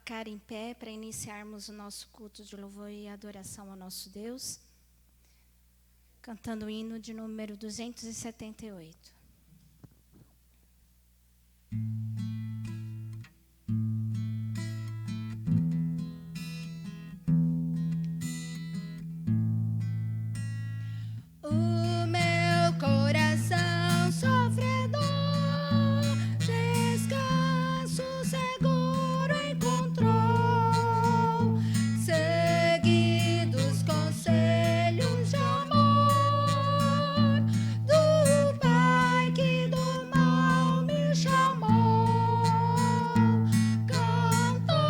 ficar em pé para iniciarmos o nosso culto de louvor e adoração ao nosso Deus, cantando o hino de número 278. O meu coração sofredor descanso seguro encontrou, seguindo os conselhos de amor do Pai que do mal me chamou. Cantai,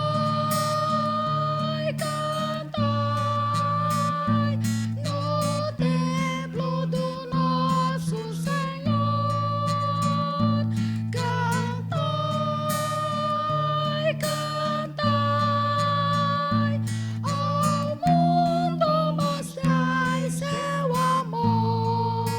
cantai no templo do nosso Senhor. Cantai, cantai, ao mundo mostrai seu amor.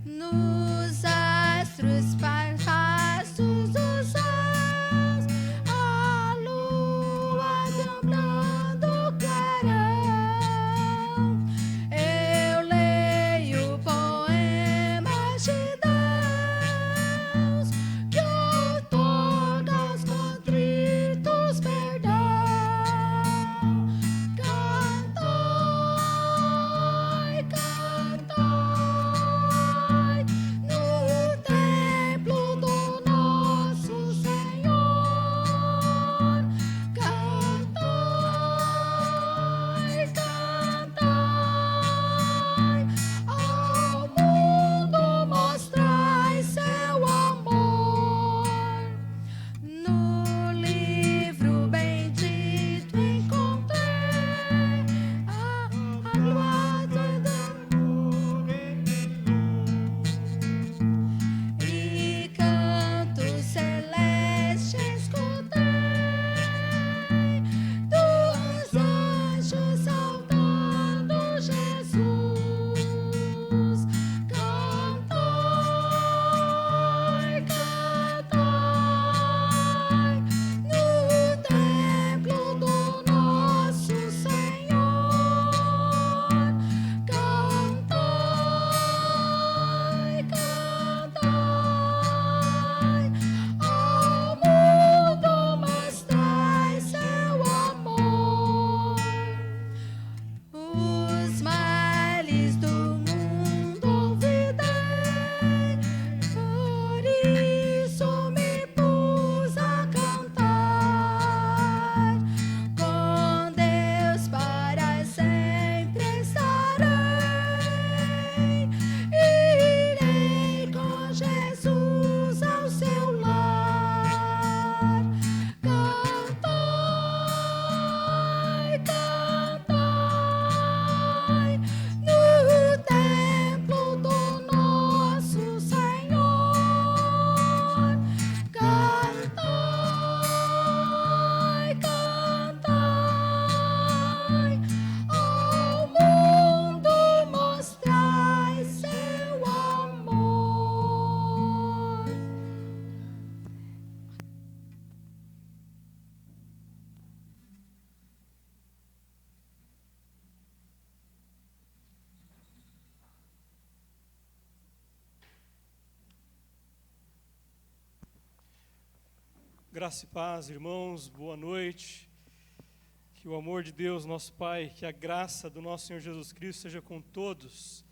Nos astros vastos dos céus, a lua dobrando clarão, eu leio poemas de Deus que outorga aos contritos perdão. Cantai, cantai no templo do nosso Senhor. Cantai, cantai, ao mundo mostrai seu amor. No livro bendito encontrei a lua do e canto celeste escutei dos anjos saudando Jesus. Cantai, cantai no templo do nosso Senhor. Cantai, cantai, ao mundo mostrai seu amor. Os males do mundo olvidei, por isso me pus a cantar. Com Deus para sempre estarei, irei com Jesus ao seu lar. Cantai, cantai no templo do nosso Senhor. Cantai, cantai, ao mundo mostrai seu amor. Graça e paz, irmãos, boa noite. Que o amor de Deus, nosso Pai, que a graça do nosso Senhor Jesus Cristo seja com todos.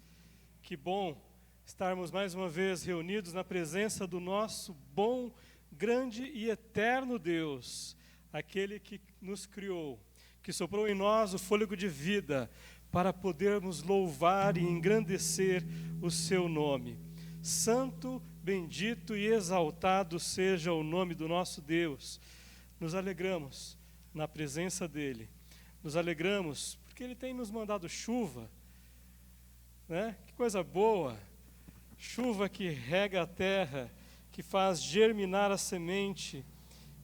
Que bom estarmos mais uma vez reunidos na presença do nosso bom, grande e eterno Deus, aquele que nos criou, que soprou em nós o fôlego de vida, para podermos louvar e engrandecer o seu nome. Santo, bendito e exaltado seja o nome do nosso Deus. Nos alegramos na presença dEle. Nos alegramos porque Ele tem nos mandado chuva, né? Que coisa boa! Chuva que rega a terra, que faz germinar a semente,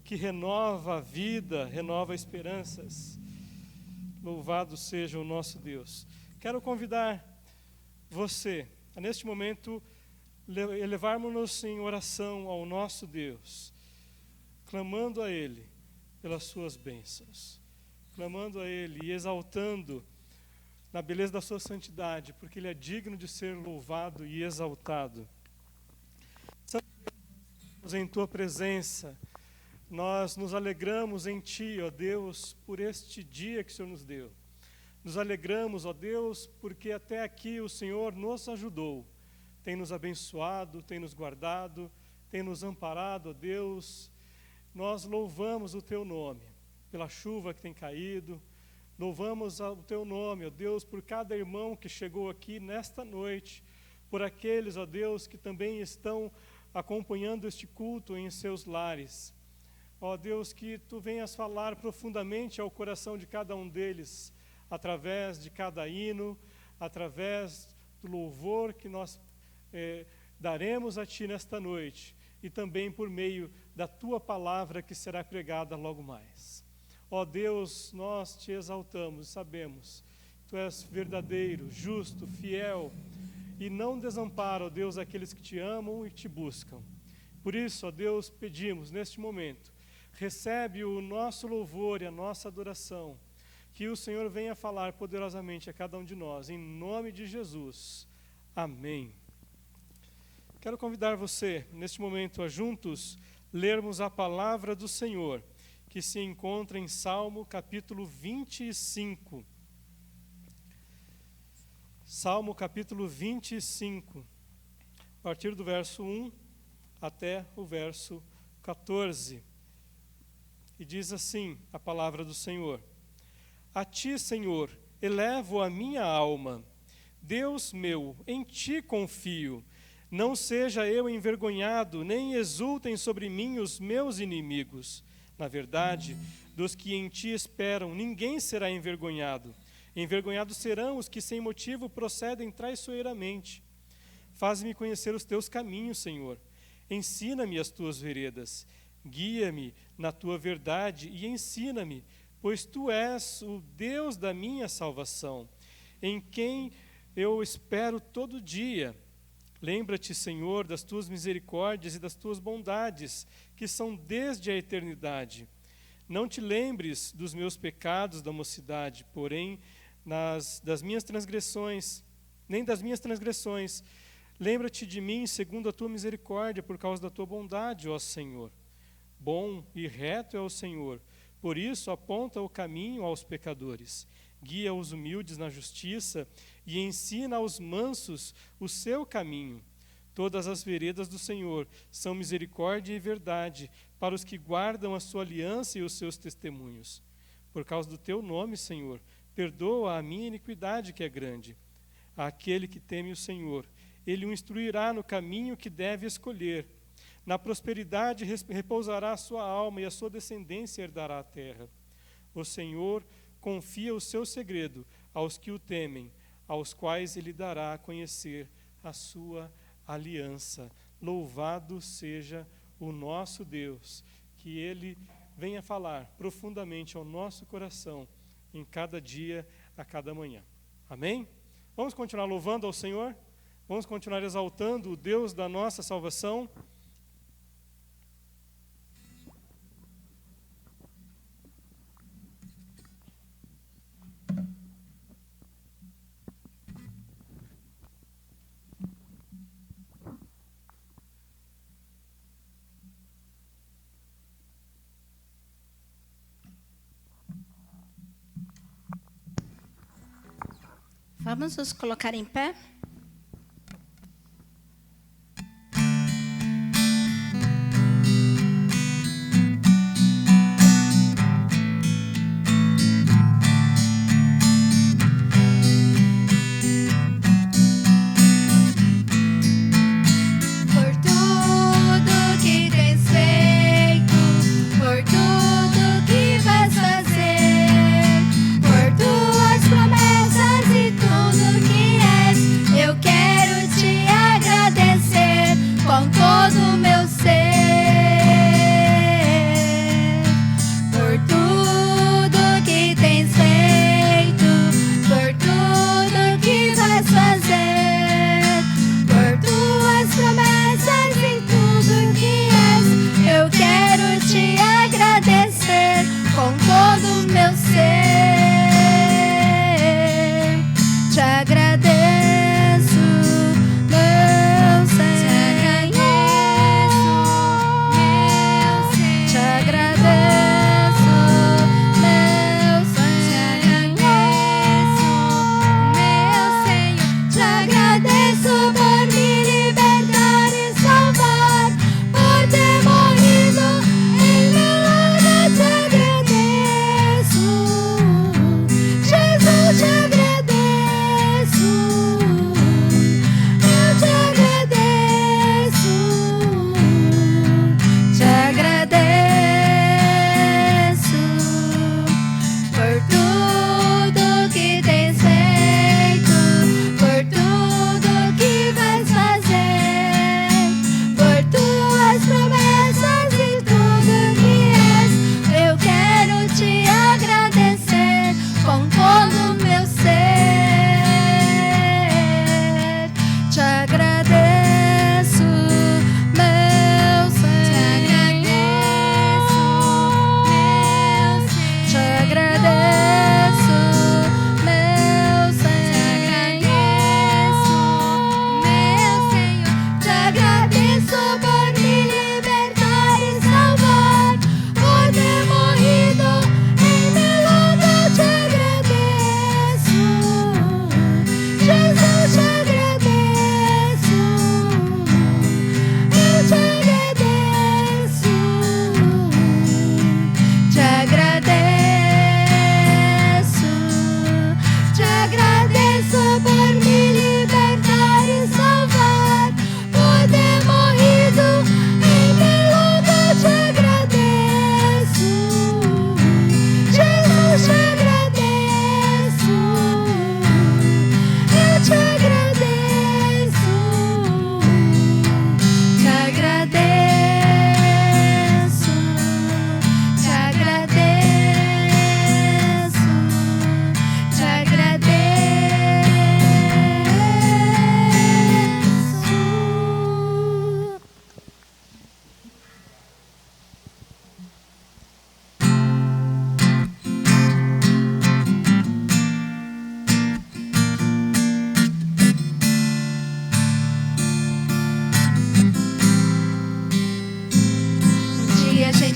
que renova a vida, renova esperanças. Louvado seja o nosso Deus. Quero convidar você a, neste momento, elevarmos-nos em oração ao nosso Deus, clamando a Ele, pelas suas bênçãos, clamando a Ele e exaltando na beleza da sua santidade, porque Ele é digno de ser louvado e exaltado. Estamos em Tua presença, nós nos alegramos em Ti, ó Deus, por este dia que o Senhor nos deu. Nos alegramos, ó Deus, porque até aqui o Senhor nos ajudou, tem nos abençoado, tem nos guardado, tem nos amparado, ó Deus. Nós louvamos o Teu nome pela chuva que tem caído, louvamos o Teu nome, ó Deus, por cada irmão que chegou aqui nesta noite, por aqueles, ó Deus, que também estão acompanhando este culto em seus lares. Ó Deus, que Tu venhas falar profundamente ao coração de cada um deles, através de cada hino, através do louvor que nós daremos a Ti nesta noite, e também por meio da Tua palavra que será pregada logo mais. Ó Deus, nós Te exaltamos e sabemos que Tu és verdadeiro, justo, fiel, e não desampara, ó Deus, aqueles que Te amam e Te buscam. Por isso, ó Deus, pedimos neste momento, recebe o nosso louvor e a nossa adoração, que o Senhor venha falar poderosamente a cada um de nós, em nome de Jesus. Amém. Quero convidar você, neste momento, a juntos lermos a palavra do Senhor, que se encontra em Salmo capítulo 25. Salmo capítulo 25, a partir do verso 1 até o verso 14. E diz assim a palavra do Senhor: A Ti, Senhor, elevo a minha alma. Deus meu, em Ti confio. Não seja eu envergonhado, nem exultem sobre mim os meus inimigos. Na verdade, dos que em Ti esperam, ninguém será envergonhado. Envergonhados serão os que sem motivo procedem traiçoeiramente. Faz-me conhecer os Teus caminhos, Senhor. Ensina-me as Tuas veredas. Guia-me na Tua verdade e ensina-me, pois Tu és o Deus da minha salvação, em quem eu espero todo dia. Lembra-te, Senhor, das Tuas misericórdias e das Tuas bondades, que são desde a eternidade. Não te lembres dos meus pecados da mocidade, porém das minhas transgressões, nem das minhas transgressões. Lembra-te de mim segundo a Tua misericórdia, por causa da Tua bondade, ó Senhor. Bom e reto é o Senhor, por isso aponta o caminho aos pecadores. Guia os humildes na justiça e ensina aos mansos o seu caminho. Todas as veredas do Senhor são misericórdia e verdade para os que guardam a sua aliança e os seus testemunhos. Por causa do Teu nome, Senhor, perdoa a minha iniquidade que é grande. Àquele que teme o Senhor, Ele o instruirá no caminho que deve escolher. Na prosperidade repousará a sua alma e a sua descendência herdará a terra. O Senhor confia o seu segredo aos que o temem, aos quais Ele dará a conhecer a sua aliança. Louvado seja o nosso Deus, que Ele venha falar profundamente ao nosso coração em cada dia, a cada manhã. Amém? Vamos continuar louvando ao Senhor? Vamos continuar exaltando o Deus da nossa salvação? Vamos nos colocar em pé? Eu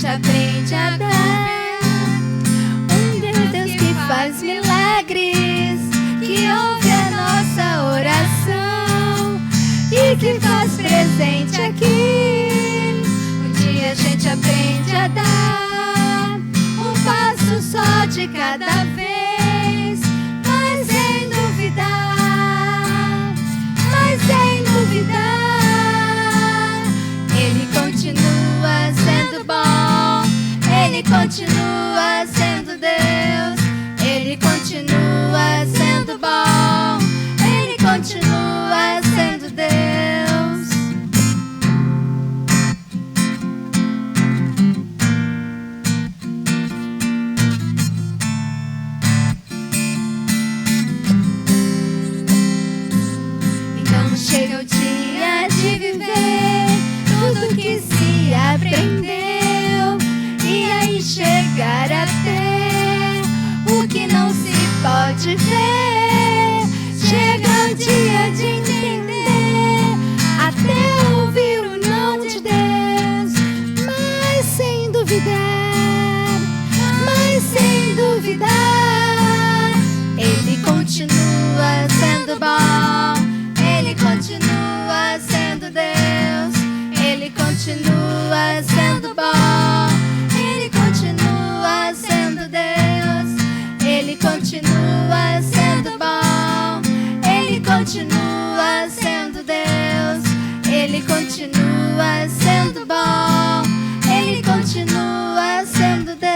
aprende a dar. Deus que faz milagres, que ouve a nossa oração e que faz presente aqui. Um dia a gente aprende a dar um passo só de cada vez, mas sem duvidar, Ele continua sendo bom, Ele continua sendo Deus, Ele continua sendo bom, Ele continua sendo Deus. Então chega o dia de viver tudo que se aprendeu, e aí chegar até o que não se pode ver. Chega o dia de entender, até ouvir o não de Deus, mas sem duvidar, Ele continua sendo bom, Ele continua sendo Deus, Ele continua sendo bom, Ele continua sendo Deus, Ele continua sendo bom, Ele continua sendo Deus, Ele continua sendo bom, Ele continua sendo Deus.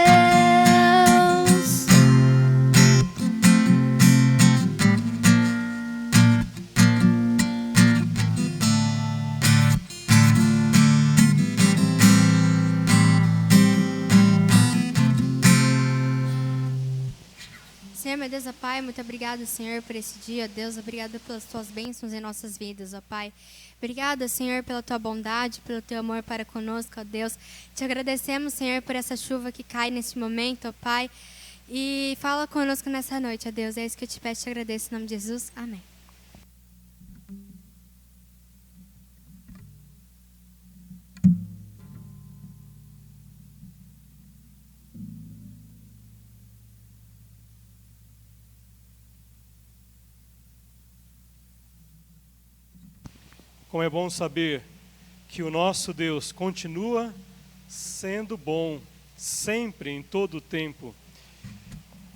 Senhor, meu Deus, ó Pai, muito obrigado, Senhor, por esse dia, Deus, obrigado pelas tuas bênçãos em nossas vidas, ó Pai. Obrigado, Senhor, pela tua bondade, pelo teu amor para conosco, ó Deus. Te agradecemos, Senhor, por essa chuva que cai neste momento, ó Pai. E fala conosco nessa noite, ó Deus. É isso que eu te peço e te agradeço em nome de Jesus. Amém. Como é bom saber que o nosso Deus continua sendo bom, sempre, em todo o tempo.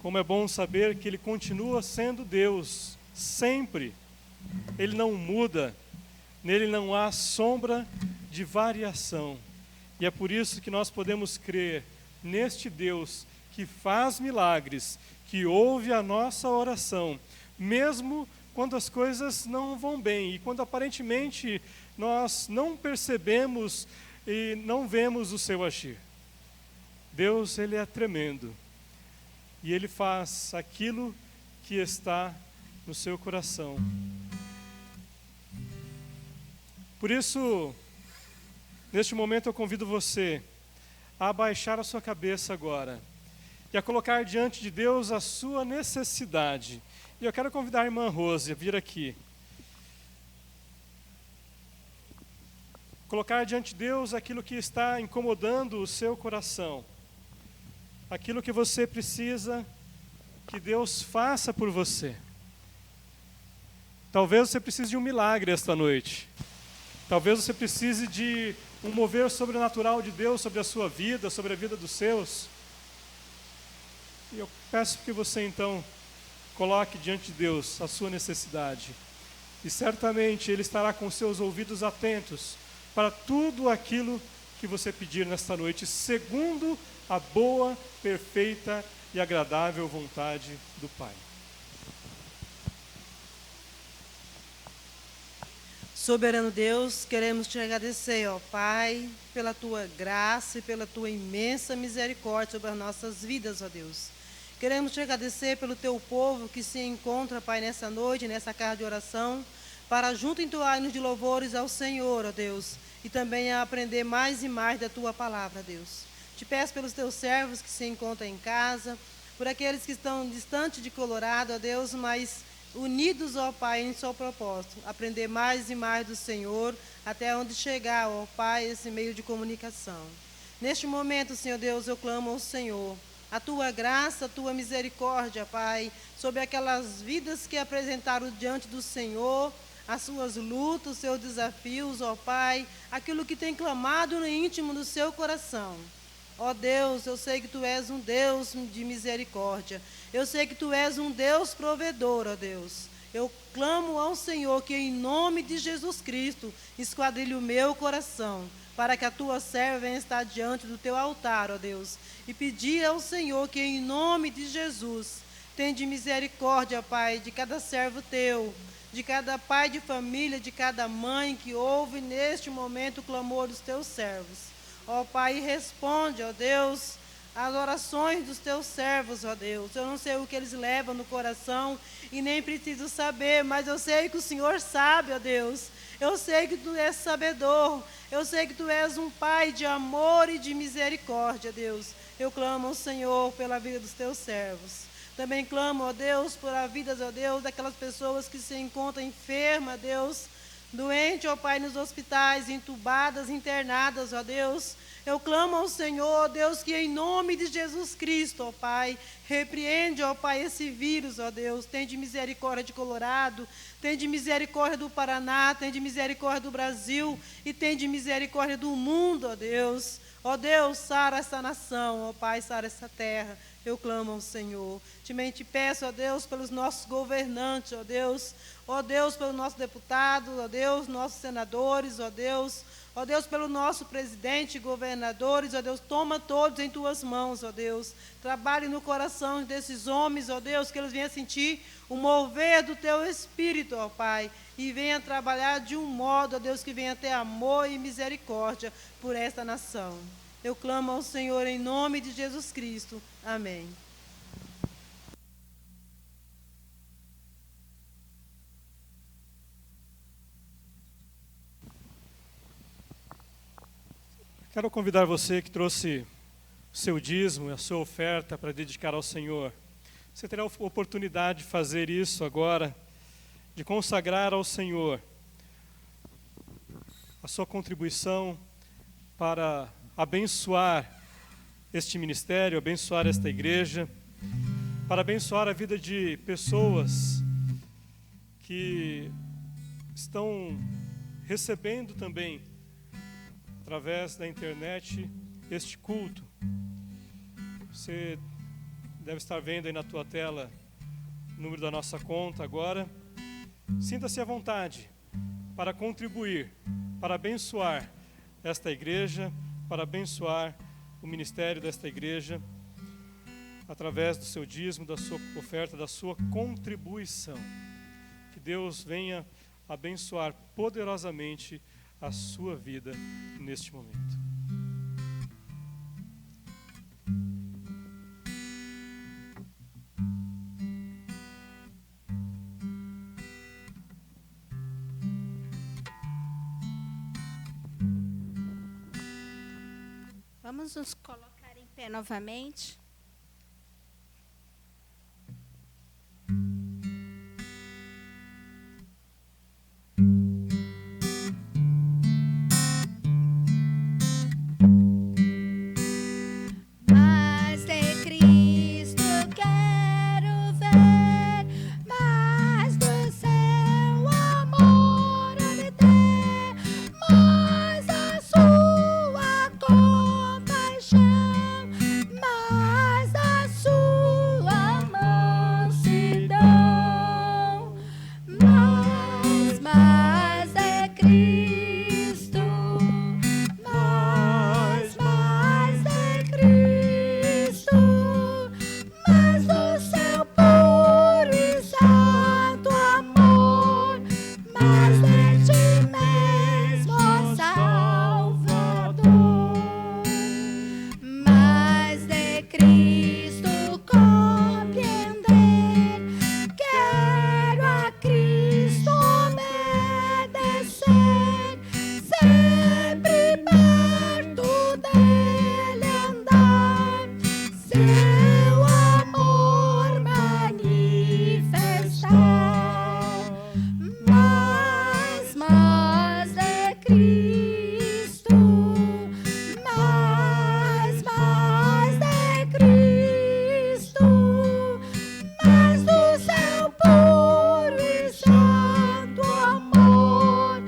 Como é bom saber que Ele continua sendo Deus, sempre. Ele não muda, nele não há sombra de variação. E é por isso que nós podemos crer neste Deus que faz milagres, que ouve a nossa oração, mesmo quando as coisas não vão bem e quando aparentemente nós não percebemos e não vemos o seu agir. Deus, Ele é tremendo e Ele faz aquilo que está no seu coração. Por isso, neste momento eu convido você a abaixar a sua cabeça agora e a colocar diante de Deus a sua necessidade. E eu quero convidar a irmã Rose a vir aqui. Colocar diante de Deus aquilo que está incomodando o seu coração. Aquilo que você precisa que Deus faça por você. Talvez você precise de um milagre esta noite. Talvez você precise de um mover sobrenatural de Deus sobre a sua vida, sobre a vida dos seus. E eu peço que você então coloque diante de Deus a sua necessidade. E certamente Ele estará com seus ouvidos atentos para tudo aquilo que você pedir nesta noite, segundo a boa, perfeita e agradável vontade do Pai. Soberano Deus, queremos te agradecer, ó Pai, pela tua graça e pela tua imensa misericórdia sobre as nossas vidas, ó Deus. Queremos te agradecer pelo teu povo que se encontra, Pai, nessa noite, nessa casa de oração, para junto entoar-nos de louvores ao Senhor, ó Deus, e também a aprender mais e mais da tua palavra, Deus. Te peço pelos teus servos que se encontram em casa, por aqueles que estão distante de Colorado, ó Deus, mas unidos, ó Pai, em seu propósito, aprender mais e mais do Senhor, até onde chegar, ó Pai, esse meio de comunicação. Neste momento, Senhor Deus, eu clamo ao Senhor, a tua graça, a tua misericórdia, Pai, sobre aquelas vidas que apresentaram diante do Senhor, as suas lutas, os seus desafios, ó Pai, aquilo que tem clamado no íntimo do seu coração. Ó Deus, eu sei que Tu és um Deus de misericórdia. Eu sei que Tu és um Deus provedor, ó Deus. Eu clamo ao Senhor que em nome de Jesus Cristo esquadrilhe o meu coração, para que a Tua serva venha estar diante do Teu altar, ó Deus, e pedir ao Senhor que em nome de Jesus tende misericórdia, Pai, de cada servo Teu, de cada pai de família, de cada mãe que ouve neste momento o clamor dos Teus servos. Ó Pai, responde, ó Deus, as orações dos Teus servos, ó Deus. Eu não sei o que eles levam no coração e nem preciso saber, mas eu sei que o Senhor sabe, ó Deus. Eu sei que Tu és sabedor. Eu sei que Tu és um Pai de amor e de misericórdia, Deus. Eu clamo ao Senhor pela vida dos Teus servos. Também clamo, ó Deus, por a vida, ó Deus, daquelas pessoas que se encontram enfermas, Deus, doente, ó Pai, nos hospitais, entubadas, internadas, ó Deus. Eu clamo ao Senhor, ó Deus, que em nome de Jesus Cristo, ó Pai, repreende, ó Pai, esse vírus, ó Deus. Tem de misericórdia de Colorado, tem de misericórdia do Paraná, tem de misericórdia do Brasil e tem de misericórdia do mundo, ó Deus. Ó Deus, sara essa nação, ó Pai, sara essa terra. Eu clamo ao Senhor. Também te peço, ó Deus, pelos nossos governantes, ó Deus, pelos nossos deputados, ó Deus, nossos senadores, ó Deus, pelo nosso presidente, governadores, ó Deus, toma todos em Tuas mãos, ó Deus, trabalhe no coração desses homens, ó Deus, que eles venham sentir o mover do Teu Espírito, ó Pai, e venham trabalhar de um modo, ó Deus, que venha ter amor e misericórdia por esta nação. Eu clamo ao Senhor em nome de Jesus Cristo. Amém. Quero convidar você que trouxe o seu dízimo e a sua oferta para dedicar ao Senhor. Você terá a oportunidade de fazer isso agora, de consagrar ao Senhor a sua contribuição para abençoar este ministério, abençoar esta igreja, para abençoar a vida de pessoas que estão recebendo também, através da internet, este culto. Você deve estar vendo aí na tua tela o número da nossa conta agora. Sinta-se à vontade para contribuir, para abençoar esta igreja, para abençoar o ministério desta igreja, através do seu dízimo, da sua oferta, da sua contribuição. Que Deus venha abençoar poderosamente a sua vida neste momento. Vamos nos colocar em pé novamente. Mais de Cristo quero ver, mais do seu amor obter, mais a sua compaixão, mais a sua mansidão. Mais é Cristo, mais é Cristo, mais do seu puro e santo amor, mais de ti mesmo, ó Salvador, mais de Cristo compreender, quero a Cristo obedecer, sempre perto dele andar, seu amor manifestar. Mais é Cristo, mais é Cristo, mais do seu puro e santo amor,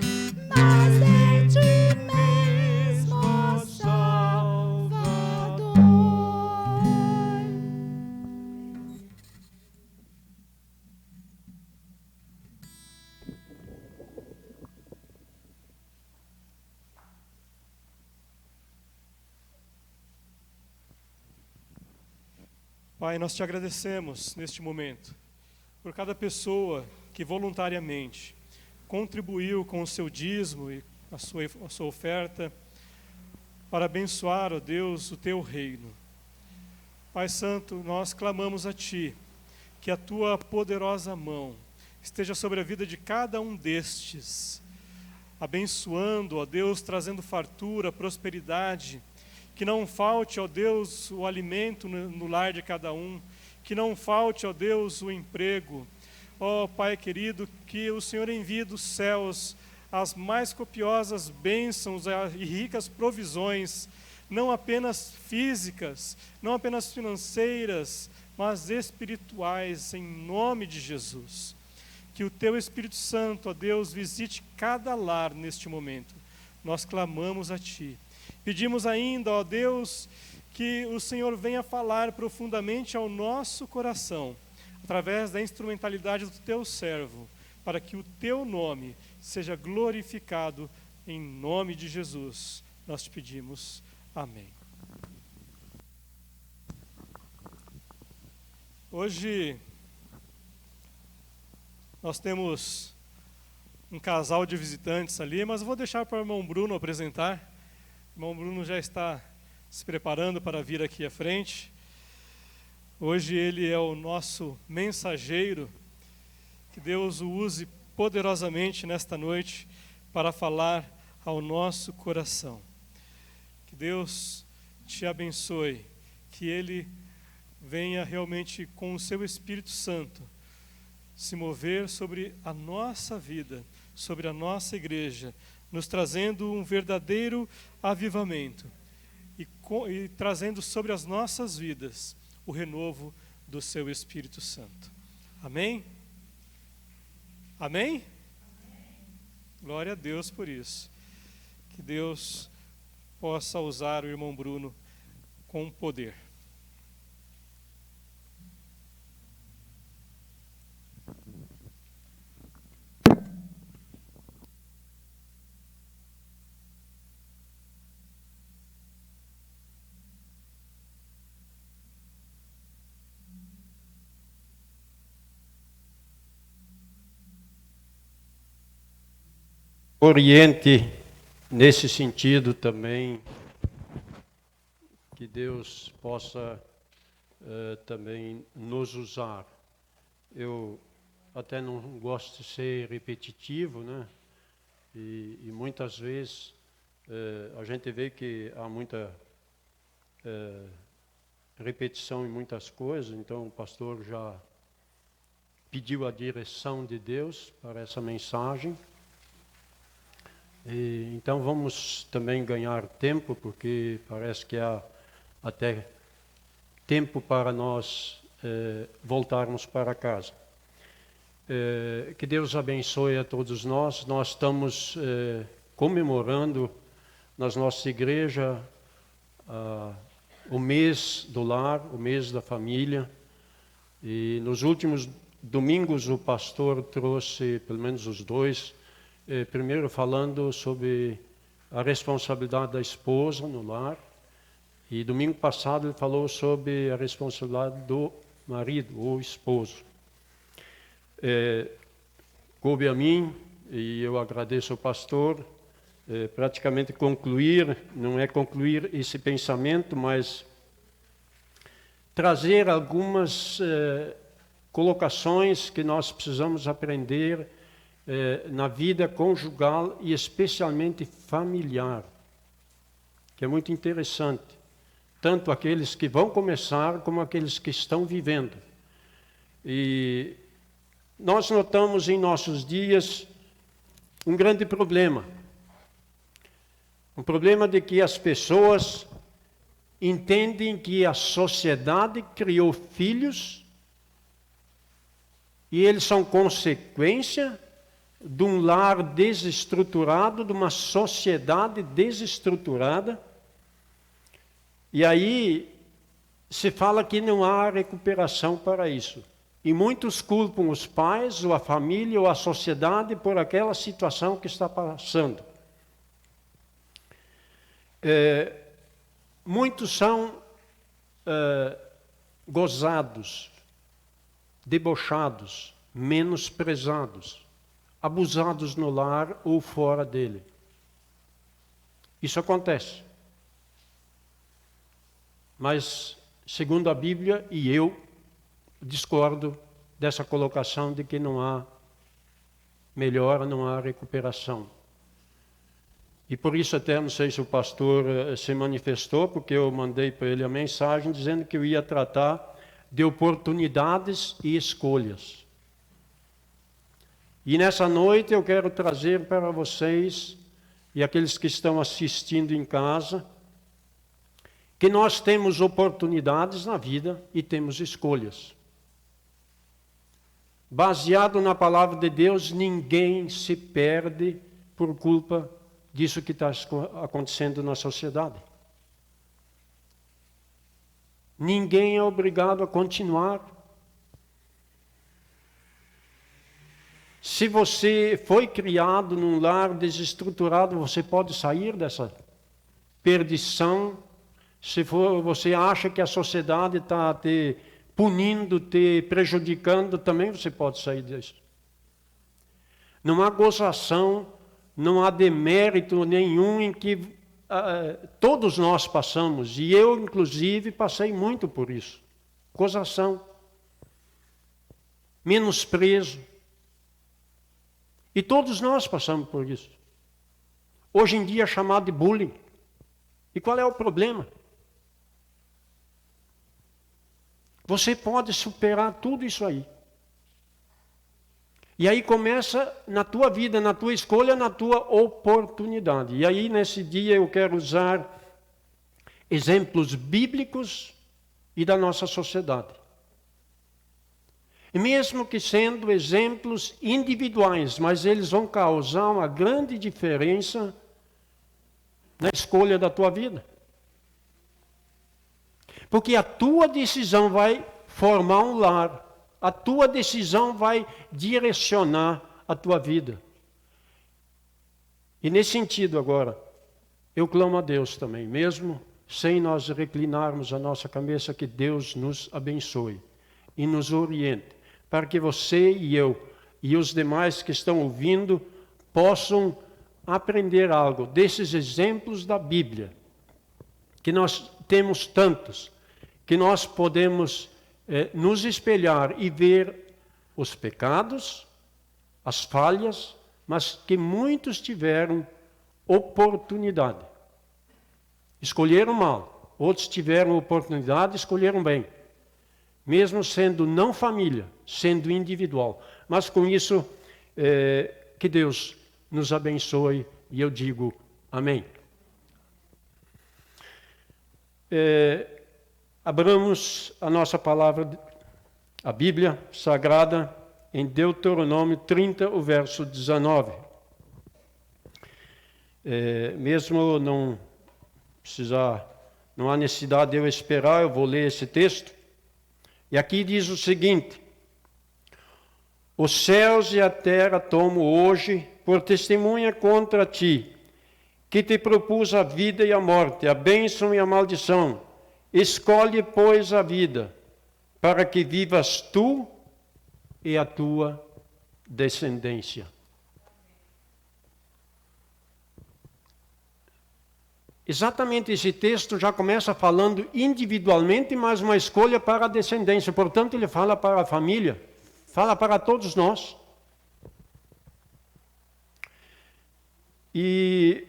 mais de ti mesmo, ó Salvador. Pai, nós te agradecemos neste momento por cada pessoa que voluntariamente contribuiu com o seu dízimo e a sua oferta para abençoar, ó Deus, o teu reino. Pai Santo, nós clamamos a Ti que a Tua poderosa mão esteja sobre a vida de cada um destes, abençoando, ó Deus, trazendo fartura, prosperidade, que não falte, ó Deus, o alimento no lar de cada um, que não falte, ó Deus, o emprego. Ó Pai querido, que o Senhor envie dos céus as mais copiosas bênçãos e ricas provisões, não apenas físicas, não apenas financeiras, mas espirituais, em nome de Jesus. Que o Teu Espírito Santo, ó Deus, visite cada lar neste momento. Nós clamamos a Ti. Pedimos ainda, ó Deus, que o Senhor venha falar profundamente ao nosso coração, através da instrumentalidade do Teu servo, para que o Teu nome seja glorificado em nome de Jesus. Nós te pedimos. Amém. Hoje nós temos um casal de visitantes ali, mas eu vou deixar para o irmão Bruno apresentar. O irmão Bruno já está se preparando para vir aqui à frente. Hoje ele é o nosso mensageiro. Que Deus o use poderosamente nesta noite para falar ao nosso coração. Que Deus te abençoe, que Ele venha realmente com o seu Espírito Santo se mover sobre a nossa vida, sobre a nossa igreja, nos trazendo um verdadeiro avivamento e trazendo sobre as nossas vidas o renovo do seu Espírito Santo. Amém? Amém? Glória a Deus por isso. Que Deus possa usar o irmão Bruno com poder. Oriente nesse sentido também, que Deus possa também nos usar. Eu até não gosto de ser repetitivo, né? E muitas vezes a gente vê que há muita repetição em muitas coisas, então o pastor já pediu a direção de Deus para essa mensagem. E, então vamos também ganhar tempo, porque parece que há até tempo para nós voltarmos para casa. Que Deus abençoe a todos nós. Nós estamos comemorando nas nossas igrejas o mês do lar, o mês da família. E nos últimos domingos o pastor trouxe, pelo menos os dois, primeiro falando sobre a responsabilidade da esposa no lar, e domingo passado ele falou sobre a responsabilidade do marido ou esposo. Coube a mim, e eu agradeço ao pastor, praticamente concluir, não é concluir esse pensamento, mas trazer algumas colocações que nós precisamos aprender na vida conjugal e especialmente familiar, que é muito interessante, tanto aqueles que vão começar como aqueles que estão vivendo. E nós notamos em nossos dias um grande problema, um problema de que as pessoas entendem que a sociedade criou filhos e eles são consequência de um lar desestruturado, de uma sociedade desestruturada, e aí se fala que não há recuperação para isso. E muitos culpam os pais, ou a família, ou a sociedade por aquela situação que está passando. Muitos são gozados, debochados, menosprezados, abusados no lar ou fora dele. Isso acontece. Mas, segundo a Bíblia, e eu discordo dessa colocação de que não há melhora, não há recuperação. E por isso até, não sei se o pastor se manifestou, porque eu mandei para ele a mensagem dizendo que eu ia tratar de oportunidades e escolhas. E nessa noite eu quero trazer para vocês e aqueles que estão assistindo em casa, que nós temos oportunidades na vida e temos escolhas. Baseado na palavra de Deus, ninguém se perde por culpa disso que está acontecendo na sociedade. Ninguém é obrigado a continuar. Se você foi criado num lar desestruturado, você pode sair dessa perdição. Se você acha que a sociedade está te punindo, te prejudicando, também você pode sair disso. Não há gozação, não há demérito nenhum em que todos nós passamos, e eu, inclusive, passei muito por isso. Gozação, menosprezo. E todos nós passamos por isso. Hoje em dia é chamado de bullying. E qual é o problema? Você pode superar tudo isso aí. E aí começa na tua vida, na tua escolha, na tua oportunidade. E aí nesse dia eu quero usar exemplos bíblicos e da nossa sociedade. E mesmo que sendo exemplos individuais, mas eles vão causar uma grande diferença na escolha da tua vida. Porque a tua decisão vai formar um lar. A tua decisão vai direcionar a tua vida. E nesse sentido agora, eu clamo a Deus também, mesmo sem nós reclinarmos a nossa cabeça, que Deus nos abençoe e nos oriente, para que você e eu e os demais que estão ouvindo possam aprender algo desses exemplos da Bíblia, que nós temos tantos, que nós podemos nos espelhar e ver os pecados, as falhas, mas que muitos tiveram oportunidade. Escolheram mal, outros tiveram oportunidade, escolheram bem. Mesmo sendo não família, sendo individual. Mas com isso, que Deus nos abençoe, e eu digo amém. Abramos a nossa palavra, a Bíblia Sagrada, em Deuteronômio 30, o verso 19. Mesmo não há necessidade de eu esperar, eu vou ler esse texto. E aqui diz o seguinte: os céus e a terra tomo hoje por testemunha contra ti, que te propus a vida e a morte, a bênção e a maldição. Escolhe, pois, a vida, para que vivas tu e a tua descendência. Exatamente esse texto já começa falando individualmente, mas uma escolha para a descendência. Portanto, ele fala para a família, fala para todos nós. E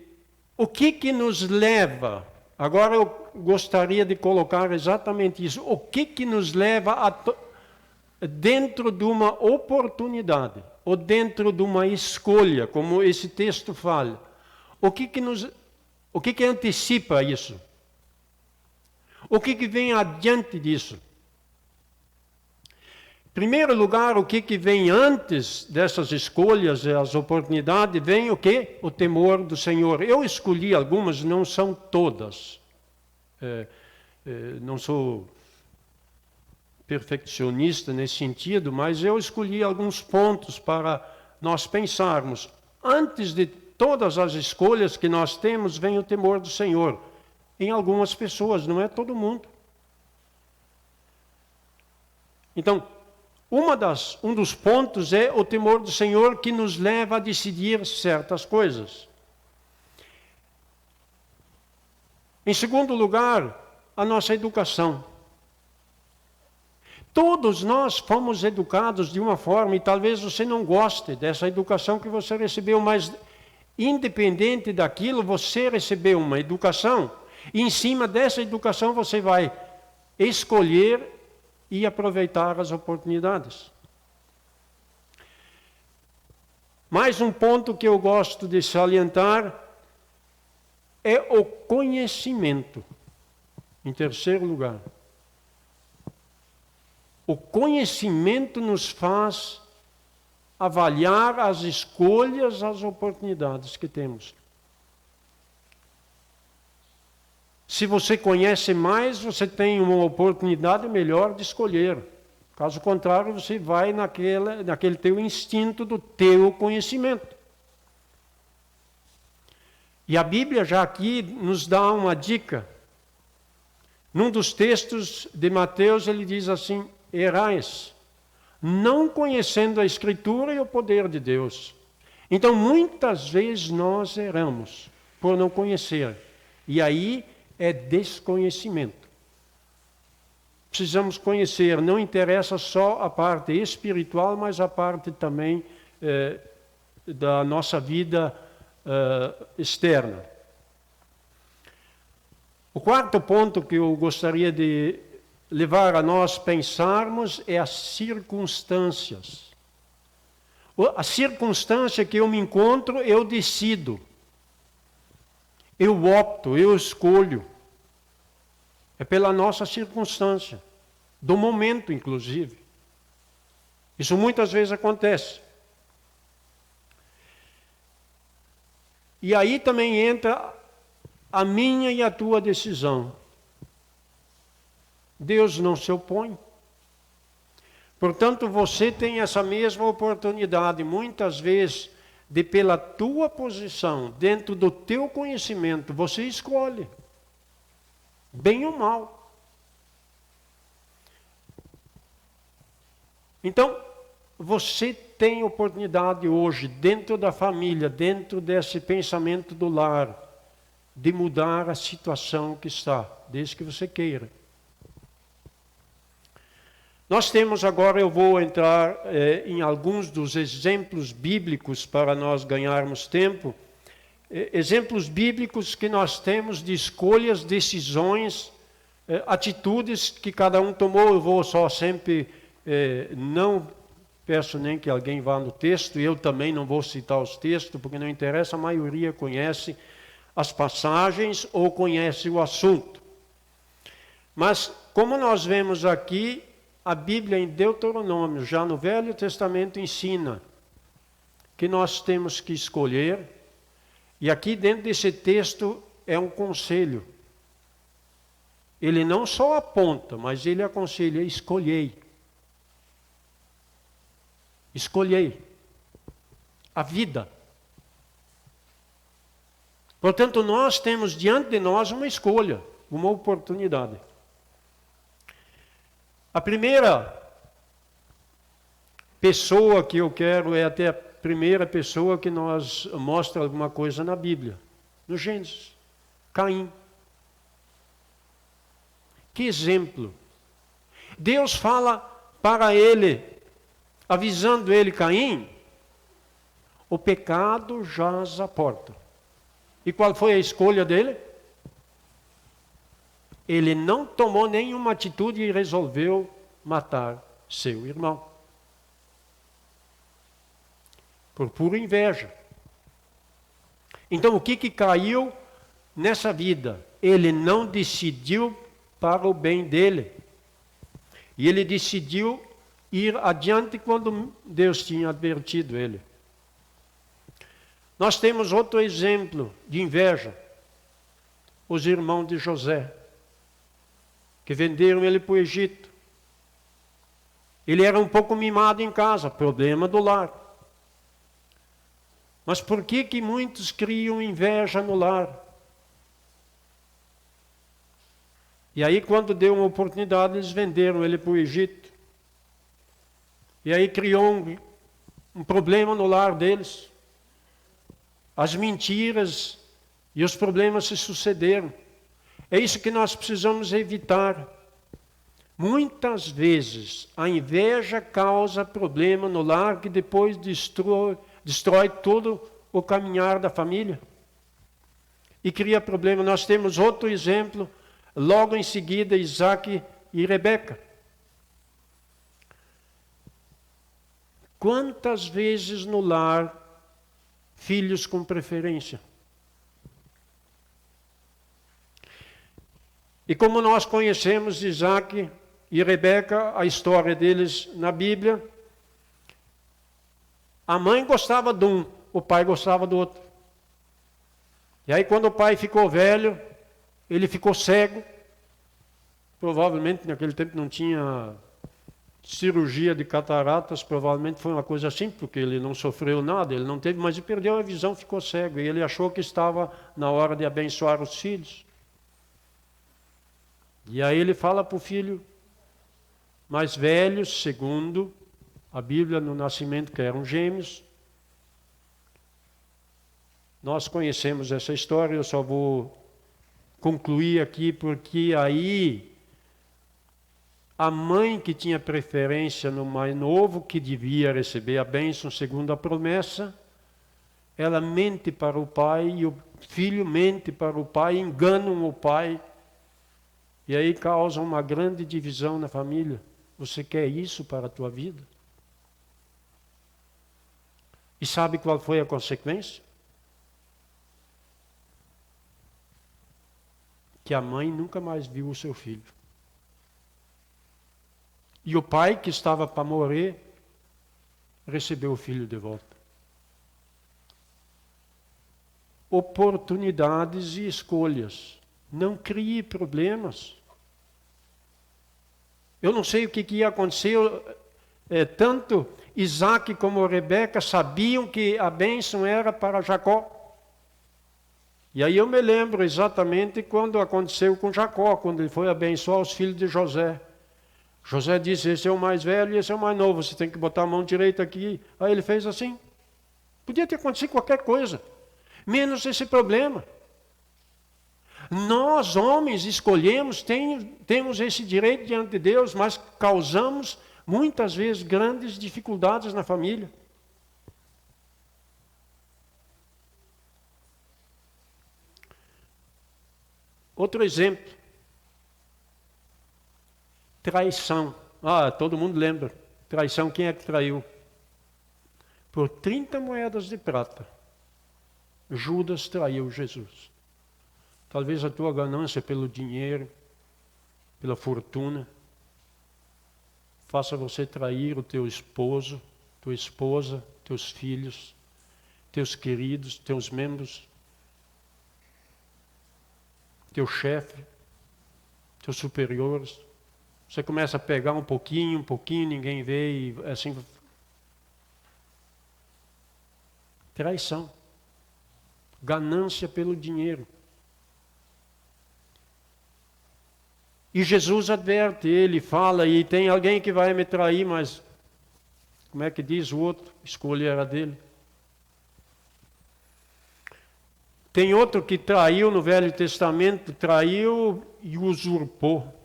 o que nos leva, agora eu gostaria de colocar exatamente isso, o que nos leva dentro de uma oportunidade, ou dentro de uma escolha, como esse texto fala, o que antecipa isso? O que vem adiante disso? Em primeiro lugar, o que vem antes dessas escolhas e as oportunidades, vem o quê? O temor do Senhor. Eu escolhi algumas, não são todas. Não sou perfeccionista nesse sentido, mas eu escolhi alguns pontos para nós pensarmos. Antes de todas as escolhas que nós temos, vem o temor do Senhor. Em algumas pessoas, não é todo mundo. Então, um dos pontos é o temor do Senhor, que nos leva a decidir certas coisas. Em segundo lugar, a nossa educação. Todos nós fomos educados de uma forma, e talvez você não goste dessa educação que você recebeu, mas independente daquilo, você recebeu uma educação, e em cima dessa educação você vai escolher e aproveitar as oportunidades. Mais um ponto que eu gosto de salientar é o conhecimento. Em terceiro lugar, o conhecimento nos faz avaliar as escolhas, as oportunidades que temos. Se você conhece mais, você tem uma oportunidade melhor de escolher. Caso contrário, você vai naquele teu instinto do teu conhecimento. E a Bíblia já aqui nos dá uma dica. Num dos textos de Mateus, ele diz assim: errais, não conhecendo a Escritura e o poder de Deus. Então, muitas vezes nós erramos por não conhecer. E aí é desconhecimento. Precisamos conhecer, não interessa só a parte espiritual, mas a parte também da nossa vida externa. O quarto ponto que eu gostaria de levar a nós pensarmos é as circunstâncias. A circunstância que eu me encontro, eu decido. Eu opto, eu escolho. É pela nossa circunstância, do momento inclusive. Isso muitas vezes acontece. E aí também entra a minha e a tua decisão. Deus não se opõe. Portanto, você tem essa mesma oportunidade, muitas vezes, de pela tua posição, dentro do teu conhecimento, você escolhe, bem ou mal. Então, você tem oportunidade hoje, dentro da família, dentro desse pensamento do lar, de mudar a situação que está, desde que você queira. Nós temos agora, eu vou entrar em alguns dos exemplos bíblicos para nós ganharmos tempo. Exemplos bíblicos que nós temos de escolhas, decisões, atitudes que cada um tomou. Eu vou só sempre, não peço nem que alguém vá no texto, eu também não vou citar os textos, porque não interessa, a maioria conhece as passagens ou conhece o assunto. Mas, como nós vemos aqui, a Bíblia em Deuteronômio, já no Velho Testamento, ensina que nós temos que escolher, e aqui dentro desse texto é um conselho. Ele não só aponta, mas ele aconselha: escolhei. Escolhei a vida. Portanto, nós temos diante de nós uma escolha, uma oportunidade. A primeira pessoa que eu quero é até a primeira pessoa que nos mostra alguma coisa na Bíblia, no Gênesis, Caim. Que exemplo! Deus fala para ele, avisando ele: Caim, o pecado jaz à porta. E qual foi a escolha dele? Ele não tomou nenhuma atitude e resolveu matar seu irmão. Por pura inveja. Então, o que caiu nessa vida? Ele não decidiu para o bem dele. E ele decidiu ir adiante quando Deus tinha advertido ele. Nós temos outro exemplo de inveja. Os irmãos de José, que venderam ele para o Egito. Ele era um pouco mimado em casa, problema do lar. Mas por que muitos criam inveja no lar? E aí, quando deu uma oportunidade, eles venderam ele para o Egito. E aí criou um problema no lar deles. As mentiras e os problemas se sucederam. É isso que nós precisamos evitar. Muitas vezes a inveja causa problema no lar que depois destrói todo o caminhar da família. E cria problema. Nós temos outro exemplo, logo em seguida, Isaac e Rebeca. Quantas vezes no lar, filhos com preferência? E como nós conhecemos Isaac e Rebeca, a história deles na Bíblia, a mãe gostava de um, o pai gostava do outro. E aí quando o pai ficou velho, ele ficou cego. Provavelmente naquele tempo não tinha cirurgia de cataratas, provavelmente foi uma coisa assim, porque ele não sofreu nada, ele não teve, mas ele perdeu a visão, ficou cego. E ele achou que estava na hora de abençoar os filhos. E aí ele fala para o filho mais velho, segundo a Bíblia, no nascimento, que eram gêmeos. Nós conhecemos essa história, eu só vou concluir aqui, porque aí a mãe que tinha preferência no mais novo, que devia receber a bênção segundo a promessa, ela mente para o pai, e o filho mente para o pai, enganam o pai, e aí causa uma grande divisão na família. Você quer isso para a tua vida? E sabe qual foi a consequência? Que a mãe nunca mais viu o seu filho. E o pai, que estava para morrer, recebeu o filho de volta. Oportunidades e escolhas. Não crie problemas. Eu não sei o que ia acontecer. Tanto Isaac como Rebeca sabiam que a bênção era para Jacó. E aí eu me lembro exatamente quando aconteceu com Jacó, quando ele foi abençoar os filhos de José. José disse, esse é o mais velho e esse é o mais novo, você tem que botar a mão direita aqui. Aí ele fez assim. Podia ter acontecido qualquer coisa, menos esse problema. Nós, homens, escolhemos, temos esse direito diante de Deus, mas causamos, muitas vezes, grandes dificuldades na família. Outro exemplo. Traição. Todo mundo lembra. Traição, quem é que traiu? Por 30 moedas de prata, Judas traiu Jesus. Talvez a tua ganância pelo dinheiro, pela fortuna, faça você trair o teu esposo, tua esposa, teus filhos, teus queridos, teus membros, teu chefe, teus superiores. Você começa a pegar um pouquinho, ninguém vê e assim. Traição. Ganância pelo dinheiro. E Jesus adverte, ele fala, e tem alguém que vai me trair, mas como é que diz o outro? A escolha era dele. Tem outro que traiu no Velho Testamento, traiu e usurpou.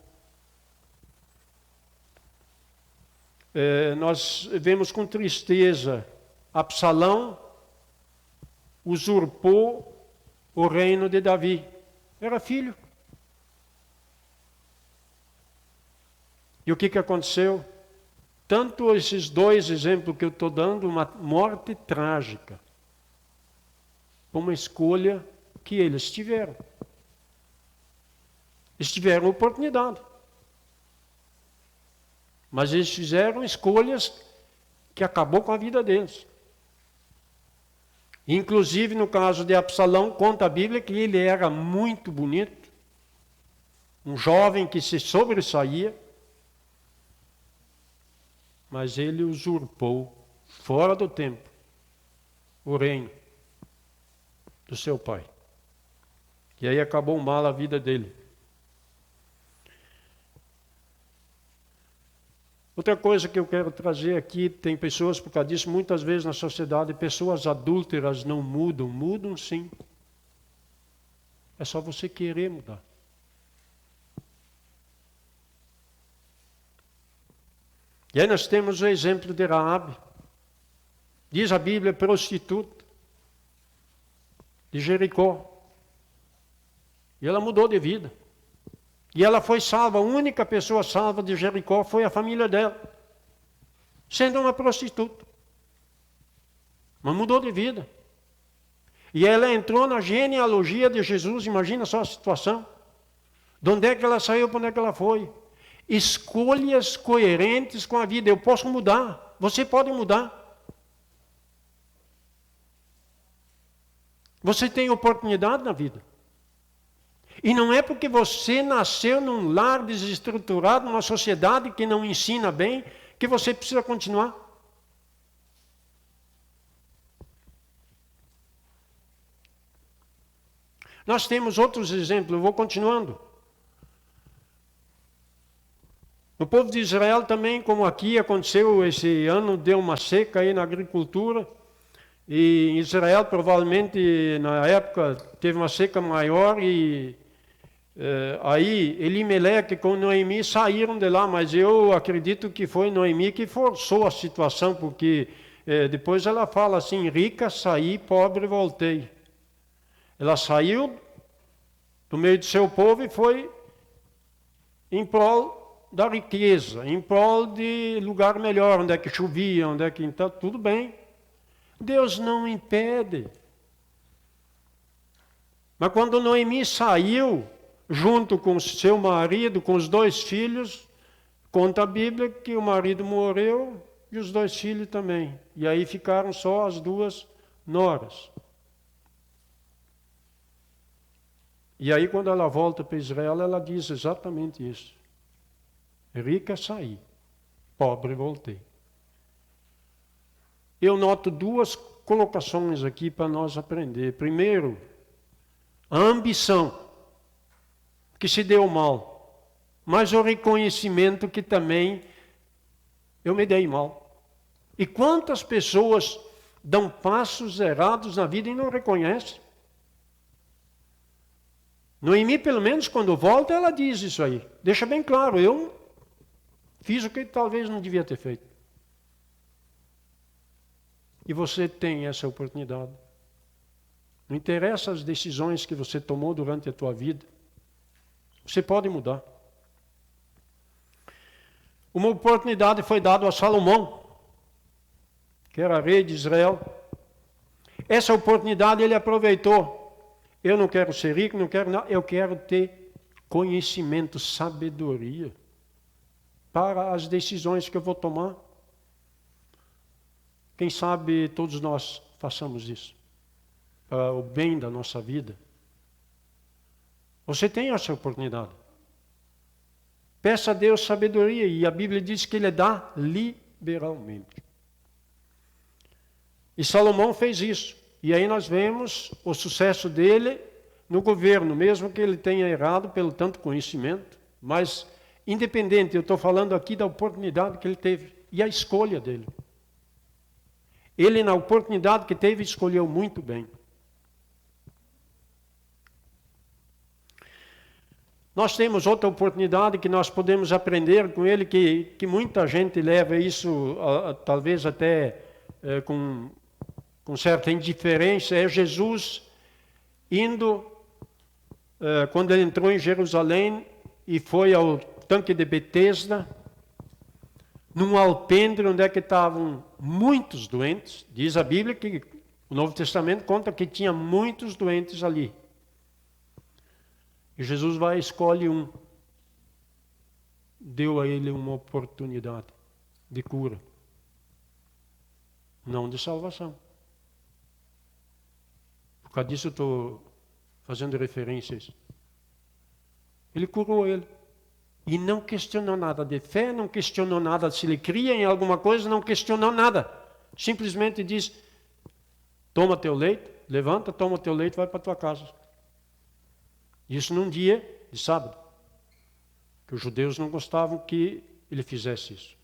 Nós vemos com tristeza, Absalão usurpou o reino de Davi. Era filho. E o que aconteceu? Tanto esses dois exemplos que eu estou dando, uma morte trágica, uma escolha que eles tiveram. Eles tiveram oportunidade. Mas eles fizeram escolhas que acabou com a vida deles. Inclusive, no caso de Absalão, conta a Bíblia que ele era muito bonito, um jovem que se sobressaía, mas ele usurpou, fora do tempo, o reino do seu pai. E aí acabou mal a vida dele. Outra coisa que eu quero trazer aqui, tem pessoas, por causa disso, muitas vezes na sociedade, pessoas adúlteras não mudam. Mudam sim. É só você querer mudar. E aí nós temos o exemplo de Raabe. Diz a Bíblia, prostituta de Jericó. E ela mudou de vida. E ela foi salva, a única pessoa salva de Jericó foi a família dela, sendo uma prostituta. Mas mudou de vida. E ela entrou na genealogia de Jesus, imagina só a situação. De onde é que ela saiu, para onde é que ela foi? Escolhas coerentes com a vida. Eu posso mudar, você pode mudar. Você tem oportunidade na vida. E não é porque você nasceu num lar desestruturado, numa sociedade que não ensina bem, que você precisa continuar. Nós temos outros exemplos, eu vou continuando. No povo de Israel também, como aqui aconteceu esse ano, deu uma seca aí na agricultura. E em Israel, provavelmente, na época, teve uma seca maior e aí Elimeleque com Noemi saíram de lá, mas eu acredito que foi Noemi que forçou a situação, porque depois ela fala assim, rica saí, pobre voltei. Ela saiu do meio do seu povo e foi em prol da riqueza, em prol de lugar melhor, onde é que chovia, onde é que... Então, tudo bem. Deus não impede. Mas quando Noemi saiu, junto com seu marido, com os 2 filhos, conta a Bíblia que o marido morreu e os 2 filhos também. E aí ficaram só as 2 noras. E aí quando ela volta para Israel, ela diz exatamente isso. Rica saí, pobre voltei. Eu noto 2 colocações aqui para nós aprender. Primeiro, a ambição, que se deu mal, mas o reconhecimento que também eu me dei mal. E quantas pessoas dão passos errados na vida e não reconhecem? Noemi, pelo menos, quando volta, ela diz isso aí. Deixa bem claro, eu fiz o que talvez não devia ter feito. E você tem essa oportunidade. Não interessa as decisões que você tomou durante a tua vida. Você pode mudar. Uma oportunidade foi dada a Salomão, que era rei de Israel. Essa oportunidade ele aproveitou. Eu não quero ser rico, não quero nada. Eu quero ter conhecimento, sabedoria para as decisões que eu vou tomar. Quem sabe todos nós façamos isso, para o bem da nossa vida. Você tem essa oportunidade. Peça a Deus sabedoria, e a Bíblia diz que Ele dá liberalmente. E Salomão fez isso. E aí nós vemos o sucesso dele no governo, mesmo que ele tenha errado pelo tanto conhecimento, mas independente, eu estou falando aqui da oportunidade que ele teve e a escolha dele. Ele, na oportunidade que teve, escolheu muito bem. Nós temos outra oportunidade que nós podemos aprender com ele, que muita gente leva isso, talvez até com certa indiferença, é Jesus indo, quando ele entrou em Jerusalém e foi ao tanque de Betesda, num alpendre onde é que estavam muitos doentes. Diz a Bíblia que o Novo Testamento conta que tinha muitos doentes ali. E Jesus vai e escolhe um. Deu a ele uma oportunidade de cura, não de salvação. Por causa disso eu estou fazendo referências. Ele curou ele. E não questionou nada de fé, não questionou nada se ele cria em alguma coisa, não questionou nada. Simplesmente diz, toma teu leito, levanta, toma teu leito e vai para tua casa. Isso num dia de sábado. Que os judeus não gostavam que ele fizesse isso.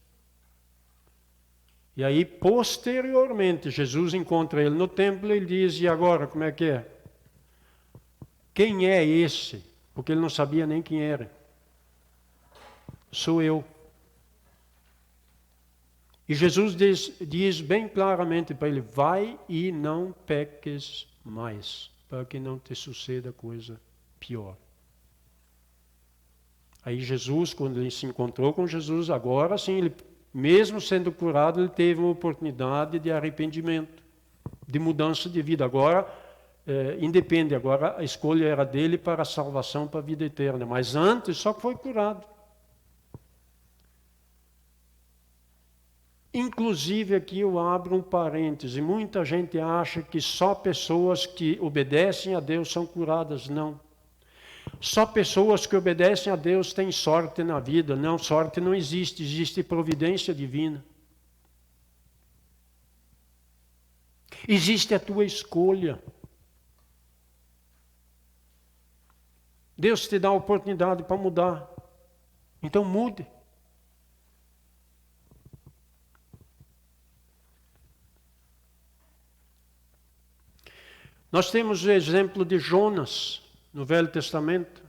E aí, posteriormente, Jesus encontra ele no templo e ele diz, e agora, como é que é? Quem é esse? Porque ele não sabia nem quem era. Sou eu. E Jesus diz bem claramente para ele, vai e não peques mais, para que não te suceda coisa pior. Aí Jesus, quando ele se encontrou com Jesus, agora sim, ele, mesmo sendo curado, ele teve uma oportunidade de arrependimento, de mudança de vida. Agora, independe, agora a escolha era dele para a salvação, para a vida eterna. Mas antes só foi curado. Inclusive, aqui eu abro um parêntese. Muita gente acha que só pessoas que obedecem a Deus são curadas. Não. Só pessoas que obedecem a Deus têm sorte na vida. Não, sorte não existe. Existe providência divina. Existe a tua escolha. Deus te dá a oportunidade para mudar. Então mude. Nós temos o exemplo de Jonas no Velho Testamento.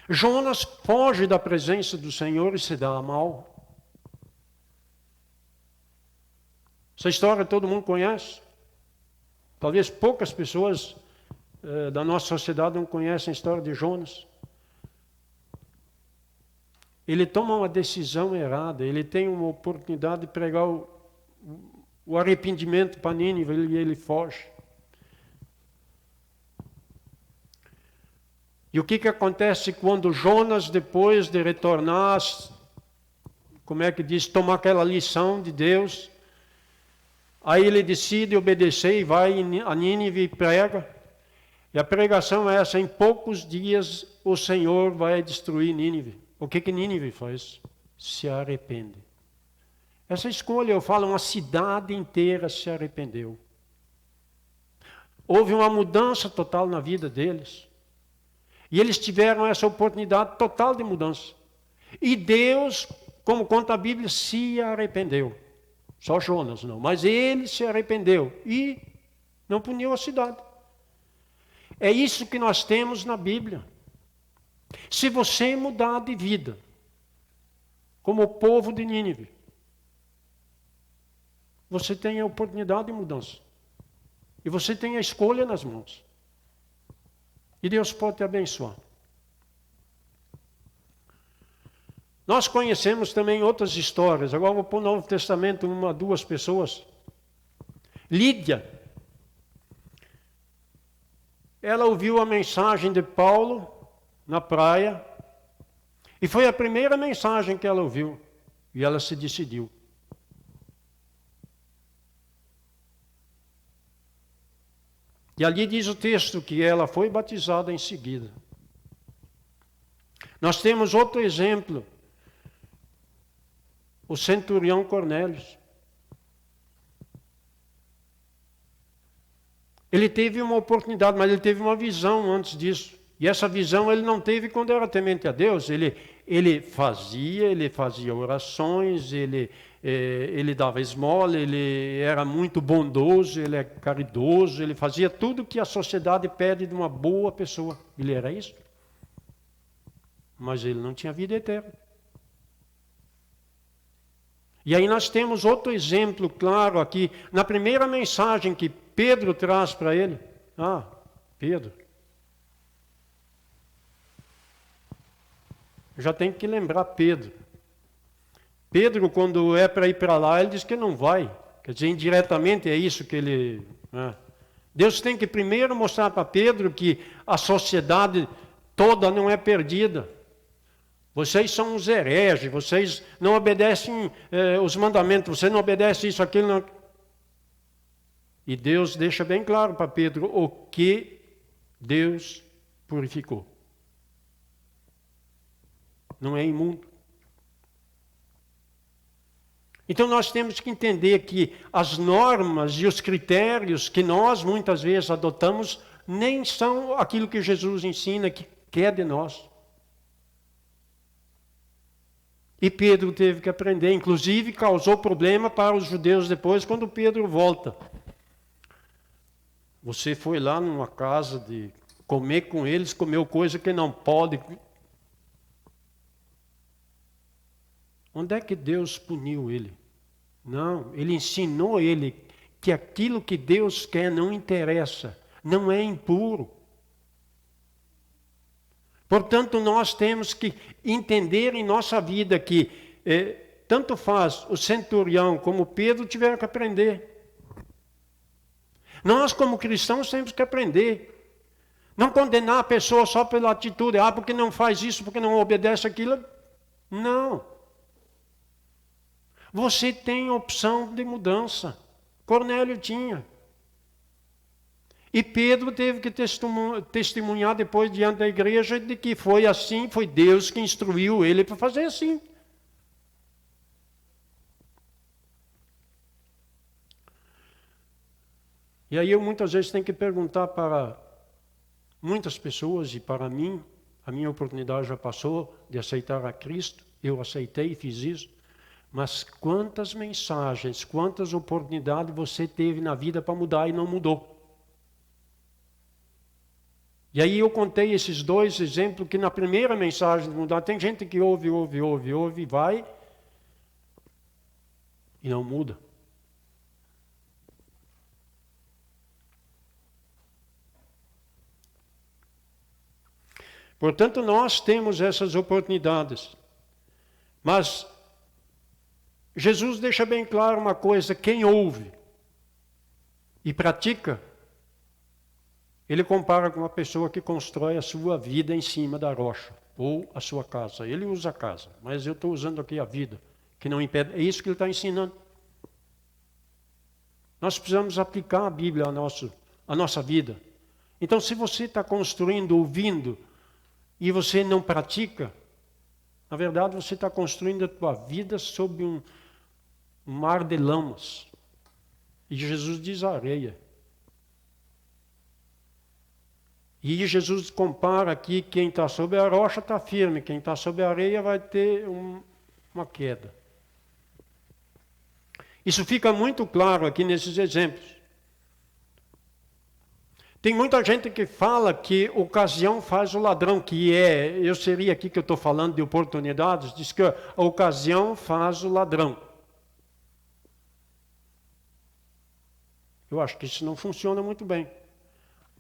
Jonas foge da presença do Senhor e se dá mal. Essa história todo mundo conhece. Talvez poucas pessoas da nossa sociedade não conhecem a história de Jonas. Ele toma uma decisão errada, ele tem uma oportunidade de pregar o arrependimento para Nínive e ele foge. E o que acontece quando Jonas, depois de retornar, como é que diz, tomar aquela lição de Deus. Aí ele decide obedecer e vai a Nínive e prega. E a pregação é essa: em poucos dias o Senhor vai destruir Nínive. O que Nínive faz? Se arrepende. Essa escolha, eu falo, uma cidade inteira se arrependeu. Houve uma mudança total na vida deles. E eles tiveram essa oportunidade total de mudança. E Deus, como conta a Bíblia, se arrependeu. Só Jonas não, mas ele se arrependeu e não puniu a cidade. É isso que nós temos na Bíblia. Se você mudar de vida, como o povo de Nínive, você tem a oportunidade de mudança. E você tem a escolha nas mãos. E Deus pode te abençoar. Nós conhecemos também outras histórias. Agora vou pôr no Novo Testamento duas pessoas. Lídia. Ela ouviu a mensagem de Paulo na praia. E foi a primeira mensagem que ela ouviu. E ela se decidiu. E ali diz o texto que ela foi batizada em seguida. Nós temos outro exemplo. O centurião Cornélio. Ele teve uma oportunidade, mas ele teve uma visão antes disso. E essa visão ele não teve quando era temente a Deus. Ele fazia orações, ele dava esmola, ele era muito bondoso, ele é caridoso, ele fazia tudo que a sociedade pede de uma boa pessoa. Ele era isso. Mas ele não tinha vida eterna. E aí nós temos outro exemplo claro aqui, na primeira mensagem que Pedro traz para ele. Pedro. Já tem que lembrar Pedro. Pedro, quando é para ir para lá, ele diz que não vai. Quer dizer, indiretamente é isso que ele... Deus tem que primeiro mostrar para Pedro que a sociedade toda não é perdida. Vocês são uns hereges, vocês não obedecem os mandamentos, você não obedece isso, aquilo. Não. E Deus deixa bem claro para Pedro o que Deus purificou. Não é imundo. Então nós temos que entender que as normas e os critérios que nós muitas vezes adotamos nem são aquilo que Jesus ensina que quer de nós. E Pedro teve que aprender, inclusive causou problema para os judeus depois, quando Pedro volta. Você foi lá numa casa de comer com eles, comeu coisa que não pode. Onde é que Deus puniu ele? Não, ele ensinou ele que aquilo que Deus quer não interessa, não é impuro. Portanto, nós temos que entender em nossa vida que tanto faz o centurião como Pedro tiveram que aprender. Nós, como cristãos, temos que aprender. Não condenar a pessoa só pela atitude, porque não faz isso, porque não obedece aquilo. Não. Você tem opção de mudança. Cornélio tinha. E Pedro teve que testemunhar depois diante da igreja de que foi assim, foi Deus que instruiu ele para fazer assim. E aí eu muitas vezes tenho que perguntar para muitas pessoas e para mim, a minha oportunidade já passou de aceitar a Cristo, eu aceitei e fiz isso, mas quantas mensagens, quantas oportunidades você teve na vida para mudar e não mudou? E aí eu contei esses dois exemplos que na primeira mensagem de mudar, tem gente que ouve, vai e não muda. Portanto, nós temos essas oportunidades. Mas Jesus deixa bem claro uma coisa, quem ouve e pratica, ele compara com uma pessoa que constrói a sua vida em cima da rocha, ou a sua casa. Ele usa a casa, mas eu estou usando aqui a vida. que não impede. É isso que ele está ensinando. Nós precisamos aplicar a Bíblia à nossa vida. Então, se você está construindo, ouvindo, e você não pratica, na verdade, você está construindo a tua vida sob um mar de lamas. E Jesus diz areia. E Jesus compara aqui, quem está sobre a rocha está firme, quem está sobre a areia vai ter uma queda. Isso fica muito claro aqui nesses exemplos. Tem muita gente que fala que ocasião faz o ladrão, eu seria aqui que eu estou falando de oportunidades, diz que a ocasião faz o ladrão. Eu acho que isso não funciona muito bem.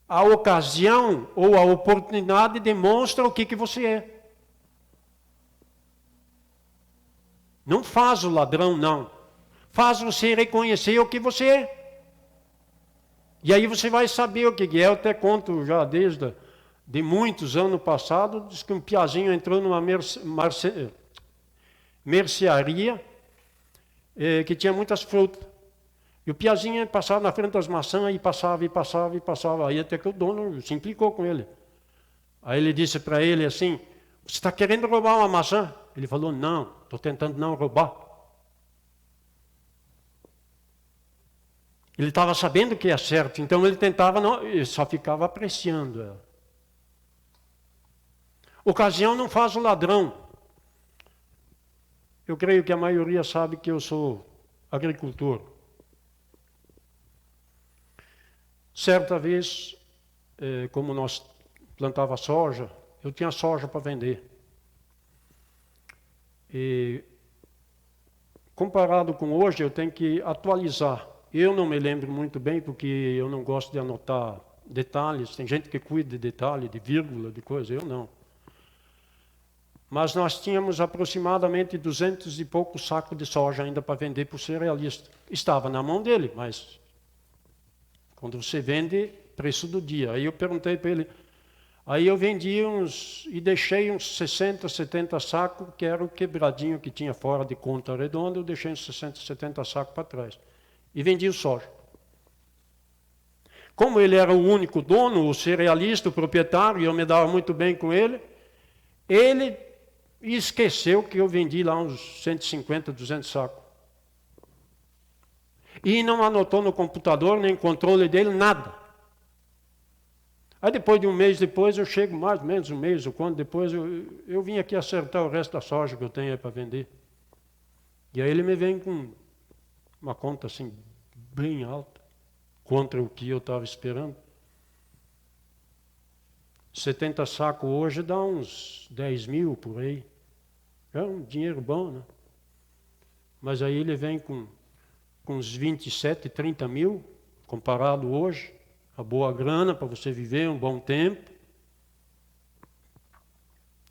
A ocasião ou a oportunidade demonstra o que você é. Não faz o ladrão, não. Faz você reconhecer o que você é. E aí você vai saber o que é. Eu até conto já desde de muitos anos passados, diz que um piazinho entrou numa mercearia que tinha muitas frutas. E o piazinho passava na frente das maçãs e passava. Aí até que o dono se implicou com ele. Aí ele disse para ele assim, você está querendo roubar uma maçã? Ele falou, não, estou tentando não roubar. Ele estava sabendo que é certo, então ele tentava, não, ele só ficava apreciando ela. Ocasião não faz o ladrão. Eu creio que a maioria sabe que eu sou agricultor. Certa vez, como nós plantava soja, eu tinha soja para vender. E comparado com hoje, eu tenho que atualizar. Eu não me lembro muito bem, porque eu não gosto de anotar detalhes. Tem gente que cuida de detalhe, de vírgula, de coisa, eu não. Mas nós tínhamos aproximadamente 200 e poucos sacos de soja ainda para vender para o cerealista. Estava na mão dele, mas quando você vende, preço do dia. Aí eu perguntei para ele, aí eu vendi e deixei uns 60, 70 sacos, que era o quebradinho que tinha fora de conta redonda, eu deixei uns 60, 70 sacos para trás. E vendi o soja. Como ele era o único dono, o cerealista, o proprietário, e eu me dava muito bem com ele, ele esqueceu que eu vendi lá uns 150, 200 sacos. E não anotou no computador, nem controle dele, nada. Aí depois de um mês depois, eu chego mais ou menos um mês, ou quando depois, eu vim aqui acertar o resto da soja que eu tenho aí para vender. E aí ele me vem com uma conta assim, bem alta, contra o que eu estava esperando. 70 sacos hoje dá uns 10 mil por aí. É um dinheiro bom, né? Mas aí ele vem com uns 27, 30 mil, comparado hoje, a boa grana para você viver um bom tempo.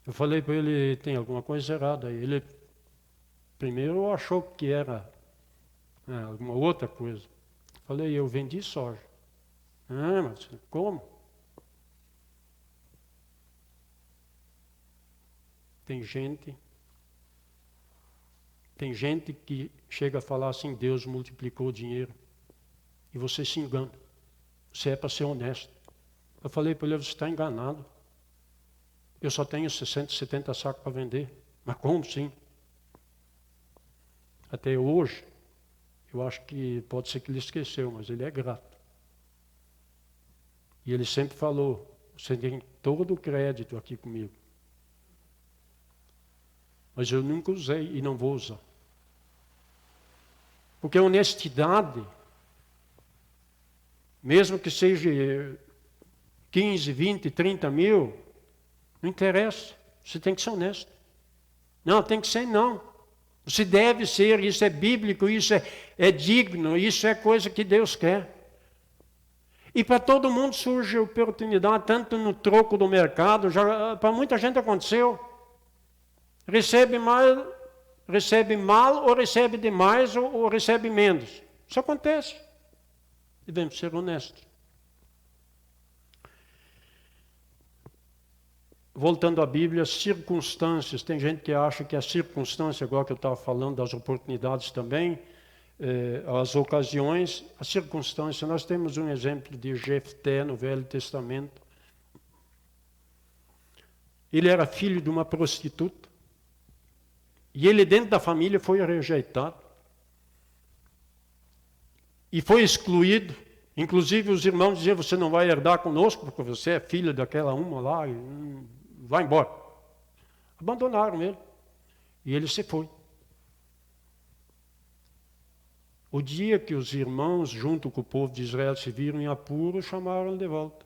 Eu falei para ele, tem alguma coisa errada aí. Ele primeiro achou que era alguma outra coisa. Falei, eu vendi soja. Ah, mas como? Tem gente que chega a falar assim, Deus multiplicou o dinheiro. E você se engana. Você é para ser honesto. Eu falei para ele, você está enganado. Eu só tenho 60, 70 sacos para vender. Mas como sim? Até hoje, eu acho que pode ser que ele esqueceu, mas ele é grato. E ele sempre falou, você tem todo o crédito aqui comigo. Mas eu nunca usei e não vou usar. Porque a honestidade, mesmo que seja 15, 20, 30 mil, não interessa. Você tem que ser honesto. Não, tem que ser não. Você deve ser, isso é bíblico, isso é digno, isso é coisa que Deus quer. E para todo mundo surge oportunidade, tanto no troco do mercado, para muita gente aconteceu. Recebe mal ou recebe demais ou recebe menos. Isso acontece. Devemos ser honestos. voltando à Bíblia, circunstâncias. Tem gente que acha que a circunstância, igual que eu estava falando das oportunidades também, as ocasiões, a circunstância. Nós temos um exemplo de Jefté no Velho Testamento. Ele era filho de uma prostituta. E ele, dentro da família, foi rejeitado. E foi excluído. Inclusive, os irmãos diziam, você não vai herdar conosco, porque você é filho daquela uma lá, e vai embora. Abandonaram ele. E ele se foi. O dia que os irmãos, junto com o povo de Israel, se viram em apuro, chamaram ele de volta.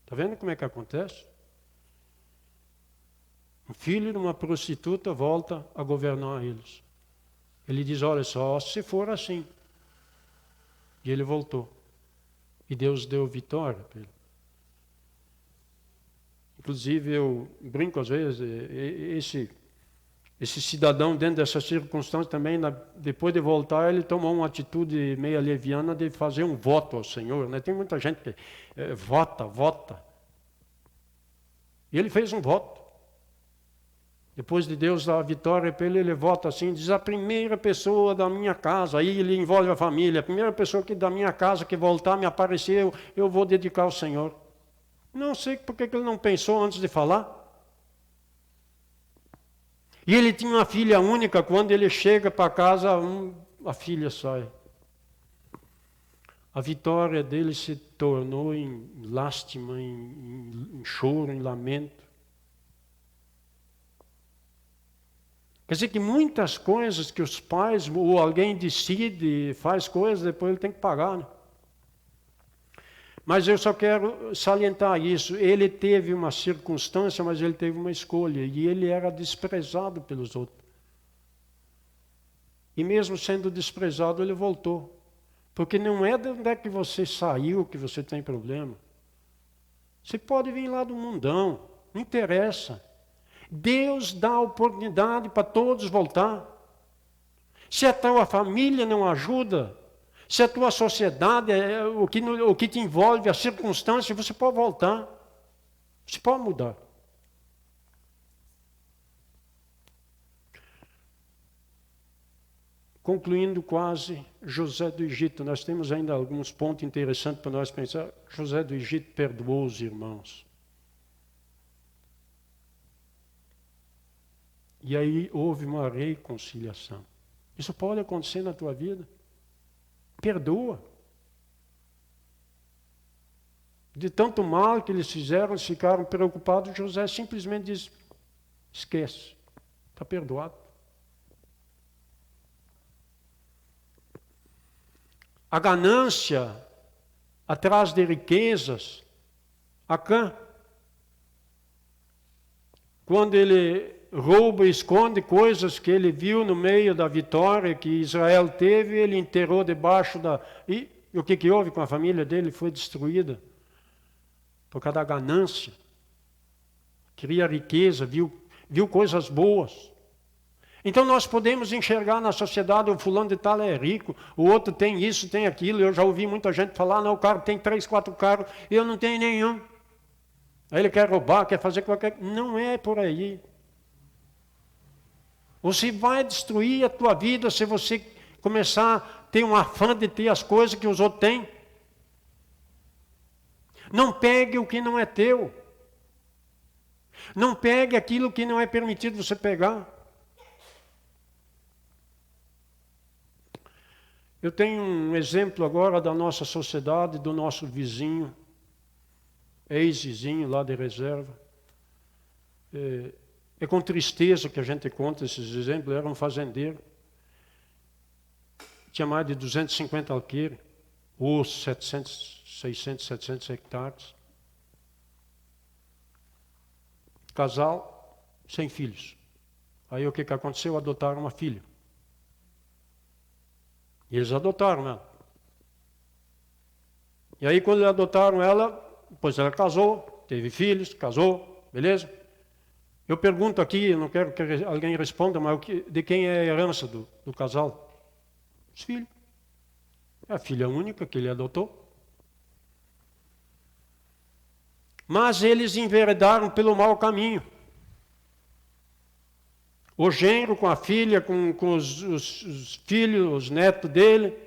Está vendo como é que acontece? Um filho de uma prostituta volta a governar eles. Ele diz, olha só, se for assim. E ele voltou. E Deus deu vitória para ele. Inclusive, eu brinco às vezes, esse cidadão, dentro dessa circunstância também, depois de voltar, ele tomou uma atitude meio leviana de fazer um voto ao Senhor. Né? Tem muita gente que vota. E ele fez um voto. Depois de Deus dar a vitória para ele, ele vota assim, diz, a primeira pessoa da minha casa, aí ele envolve a família, a primeira pessoa da minha casa que voltar, me aparecer, eu vou dedicar ao Senhor. Não sei por que ele não pensou antes de falar. E ele tinha uma filha única, quando ele chega para casa, a filha sai. A vitória dele se tornou em lástima, em choro, em lamento. Quer dizer que muitas coisas que os pais, ou alguém decide, faz coisas, depois ele tem que pagar. Né? Mas eu só quero salientar isso. Ele teve uma circunstância, mas ele teve uma escolha. E ele era desprezado pelos outros. E mesmo sendo desprezado, ele voltou. Porque não é de onde é que você saiu que você tem problema. Você pode vir lá do mundão, não interessa. Deus dá oportunidade para todos voltar. Se a tua família não ajuda, se a tua sociedade, o que te envolve, a circunstância, você pode voltar. Você pode mudar. Concluindo quase, José do Egito. Nós temos ainda alguns pontos interessantes para nós pensar. José do Egito perdoou os irmãos. E aí houve uma reconciliação. Isso pode acontecer na tua vida. Perdoa. De tanto mal que eles fizeram, eles ficaram preocupados. José simplesmente diz, esquece, está perdoado. A ganância atrás de riquezas, Acã, quando ele rouba e esconde coisas que ele viu no meio da vitória que Israel teve, ele enterrou debaixo da... E o que houve com a família dele? Foi destruída por causa da ganância. Queria riqueza, viu coisas boas. Então nós podemos enxergar na sociedade, o fulano de tal é rico, o outro tem isso, tem aquilo. Eu já ouvi muita gente falar, não, o cara tem 3, 4 carros, eu não tenho nenhum. Aí ele quer roubar, quer fazer qualquer... Não é por aí. Você vai destruir a tua vida se você começar a ter um afã de ter as coisas que os outros têm. Não pegue o que não é teu. Não pegue aquilo que não é permitido você pegar. Eu tenho um exemplo agora da nossa sociedade, do nosso vizinho, ex-vizinho lá de reserva. É com tristeza que a gente conta esses exemplos. Era um fazendeiro. Tinha mais de 250 alqueires, ou 600, 700 hectares. Casal, sem filhos. Aí o que aconteceu? Adotaram uma filha. E eles adotaram ela. E aí quando eles adotaram ela, depois ela casou, teve filhos, casou, beleza? Eu pergunto aqui, eu não quero que alguém responda, mas de quem é a herança do casal? Os filhos. É a filha única que ele adotou. Mas eles enveredaram pelo mau caminho. O genro com a filha, com os filhos, os netos dele,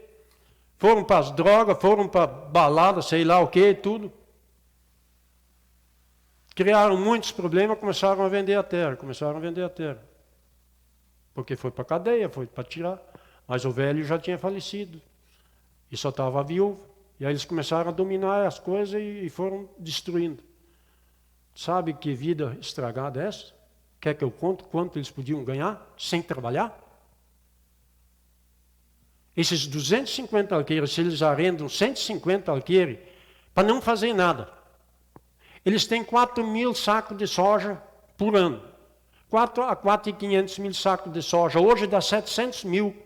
foram para as drogas, foram para balada, sei lá o que, tudo. Criaram muitos problemas, começaram a vender a terra, Porque foi para a cadeia, foi para tirar. Mas o velho já tinha falecido. E só estava viúvo. E aí eles começaram a dominar as coisas e foram destruindo. Sabe que vida estragada é essa? Quer que eu conte quanto eles podiam ganhar sem trabalhar? Esses 250 alqueires, se eles arrendam 150 alqueires para não fazer nada, eles têm 4.000 sacos de soja por ano. 4 a 4.500 sacos de soja. Hoje dá 700 mil.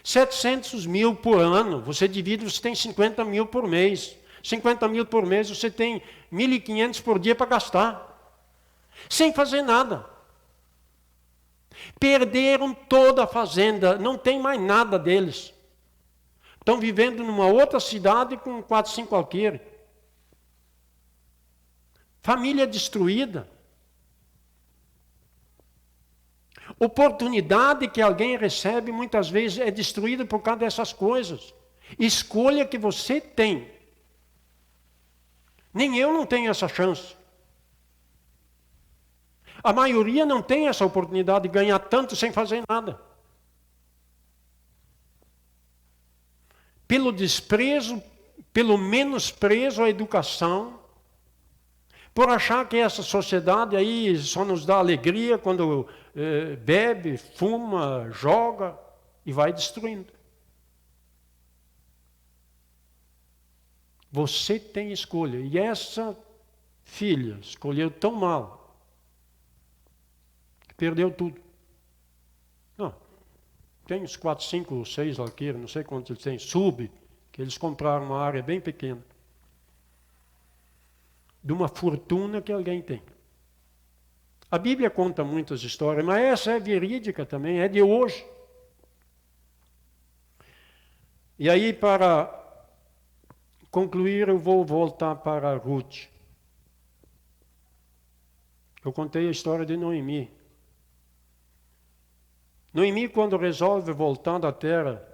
700 mil por ano. Você divide, você tem 50 mil por mês. 50 mil por mês, você tem 1.500 por dia para gastar. Sem fazer nada. Perderam toda a fazenda. Não tem mais nada deles. Estão vivendo numa outra cidade com 4, 5 alqueires. Família destruída. Oportunidade que alguém recebe muitas vezes é destruída por causa dessas coisas. Escolha que você tem. Nem eu não tenho essa chance. A maioria não tem essa oportunidade de ganhar tanto sem fazer nada. Pelo desprezo, pelo menosprezo à educação, por achar que essa sociedade aí só nos dá alegria quando bebe, fuma, joga e vai destruindo. Você tem escolha. E essa filha escolheu tão mal que perdeu tudo. Não. Tem uns 4, 5, 6 alqueires, não sei quantos eles têm, que eles compraram uma área bem pequena. De uma fortuna que alguém tem. A Bíblia conta muitas histórias, mas essa é verídica também, é de hoje. E aí, para concluir, eu vou voltar para Ruth. Eu contei a história de Noemi. Noemi, quando resolve voltar da terra,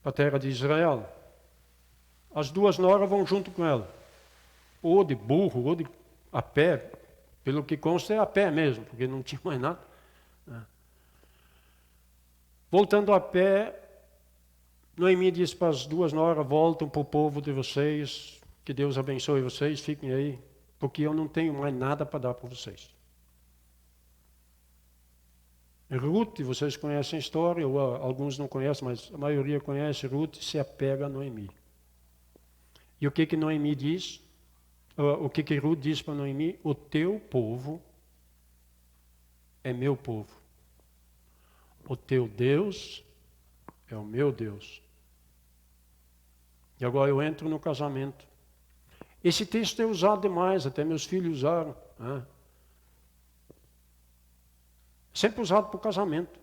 para a terra de Israel, as duas noras vão junto com ela. Ou de burro, ou a pé. Pelo que consta é a pé mesmo, porque não tinha mais nada. Voltando a pé, Noemi diz para as duas noras, voltam para o povo de vocês, que Deus abençoe vocês, fiquem aí, porque eu não tenho mais nada para dar para vocês. Ruth, vocês conhecem a história, ou alguns não conhecem, mas a maioria conhece. Ruth se apega a Noemi. E o que Noemi diz? O que Ruth diz para Noemi? O teu povo é meu povo. O teu Deus é o meu Deus. E agora eu entro no casamento. Esse texto é usado demais, até meus filhos usaram. Sempre usado para o casamento.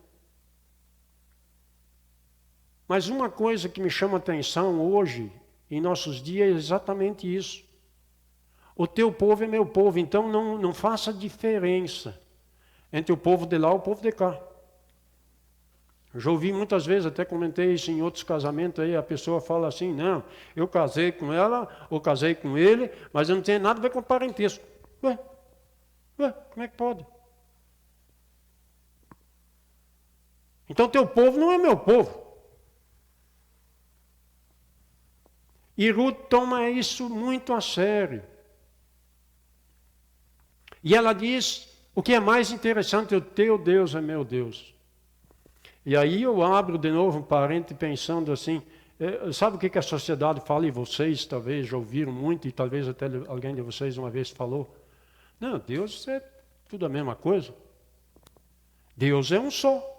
Mas uma coisa que me chama a atenção hoje, em nossos dias, é exatamente isso. O teu povo é meu povo, então não faça diferença entre o povo de lá e o povo de cá. Eu já ouvi muitas vezes, até comentei isso em outros casamentos, aí a pessoa fala assim, não, eu casei com ela, ou casei com ele, mas eu não tenho nada a ver com parentesco. Ué, como é que pode? Então teu povo não é meu povo. E Ruth toma isso muito a sério. E ela diz, o que é mais interessante, o teu Deus é meu Deus. E aí eu abro de novo um parente pensando assim, sabe o que a sociedade fala, e vocês talvez já ouviram muito, e talvez até alguém de vocês uma vez falou, não, Deus é tudo a mesma coisa. Deus é um só.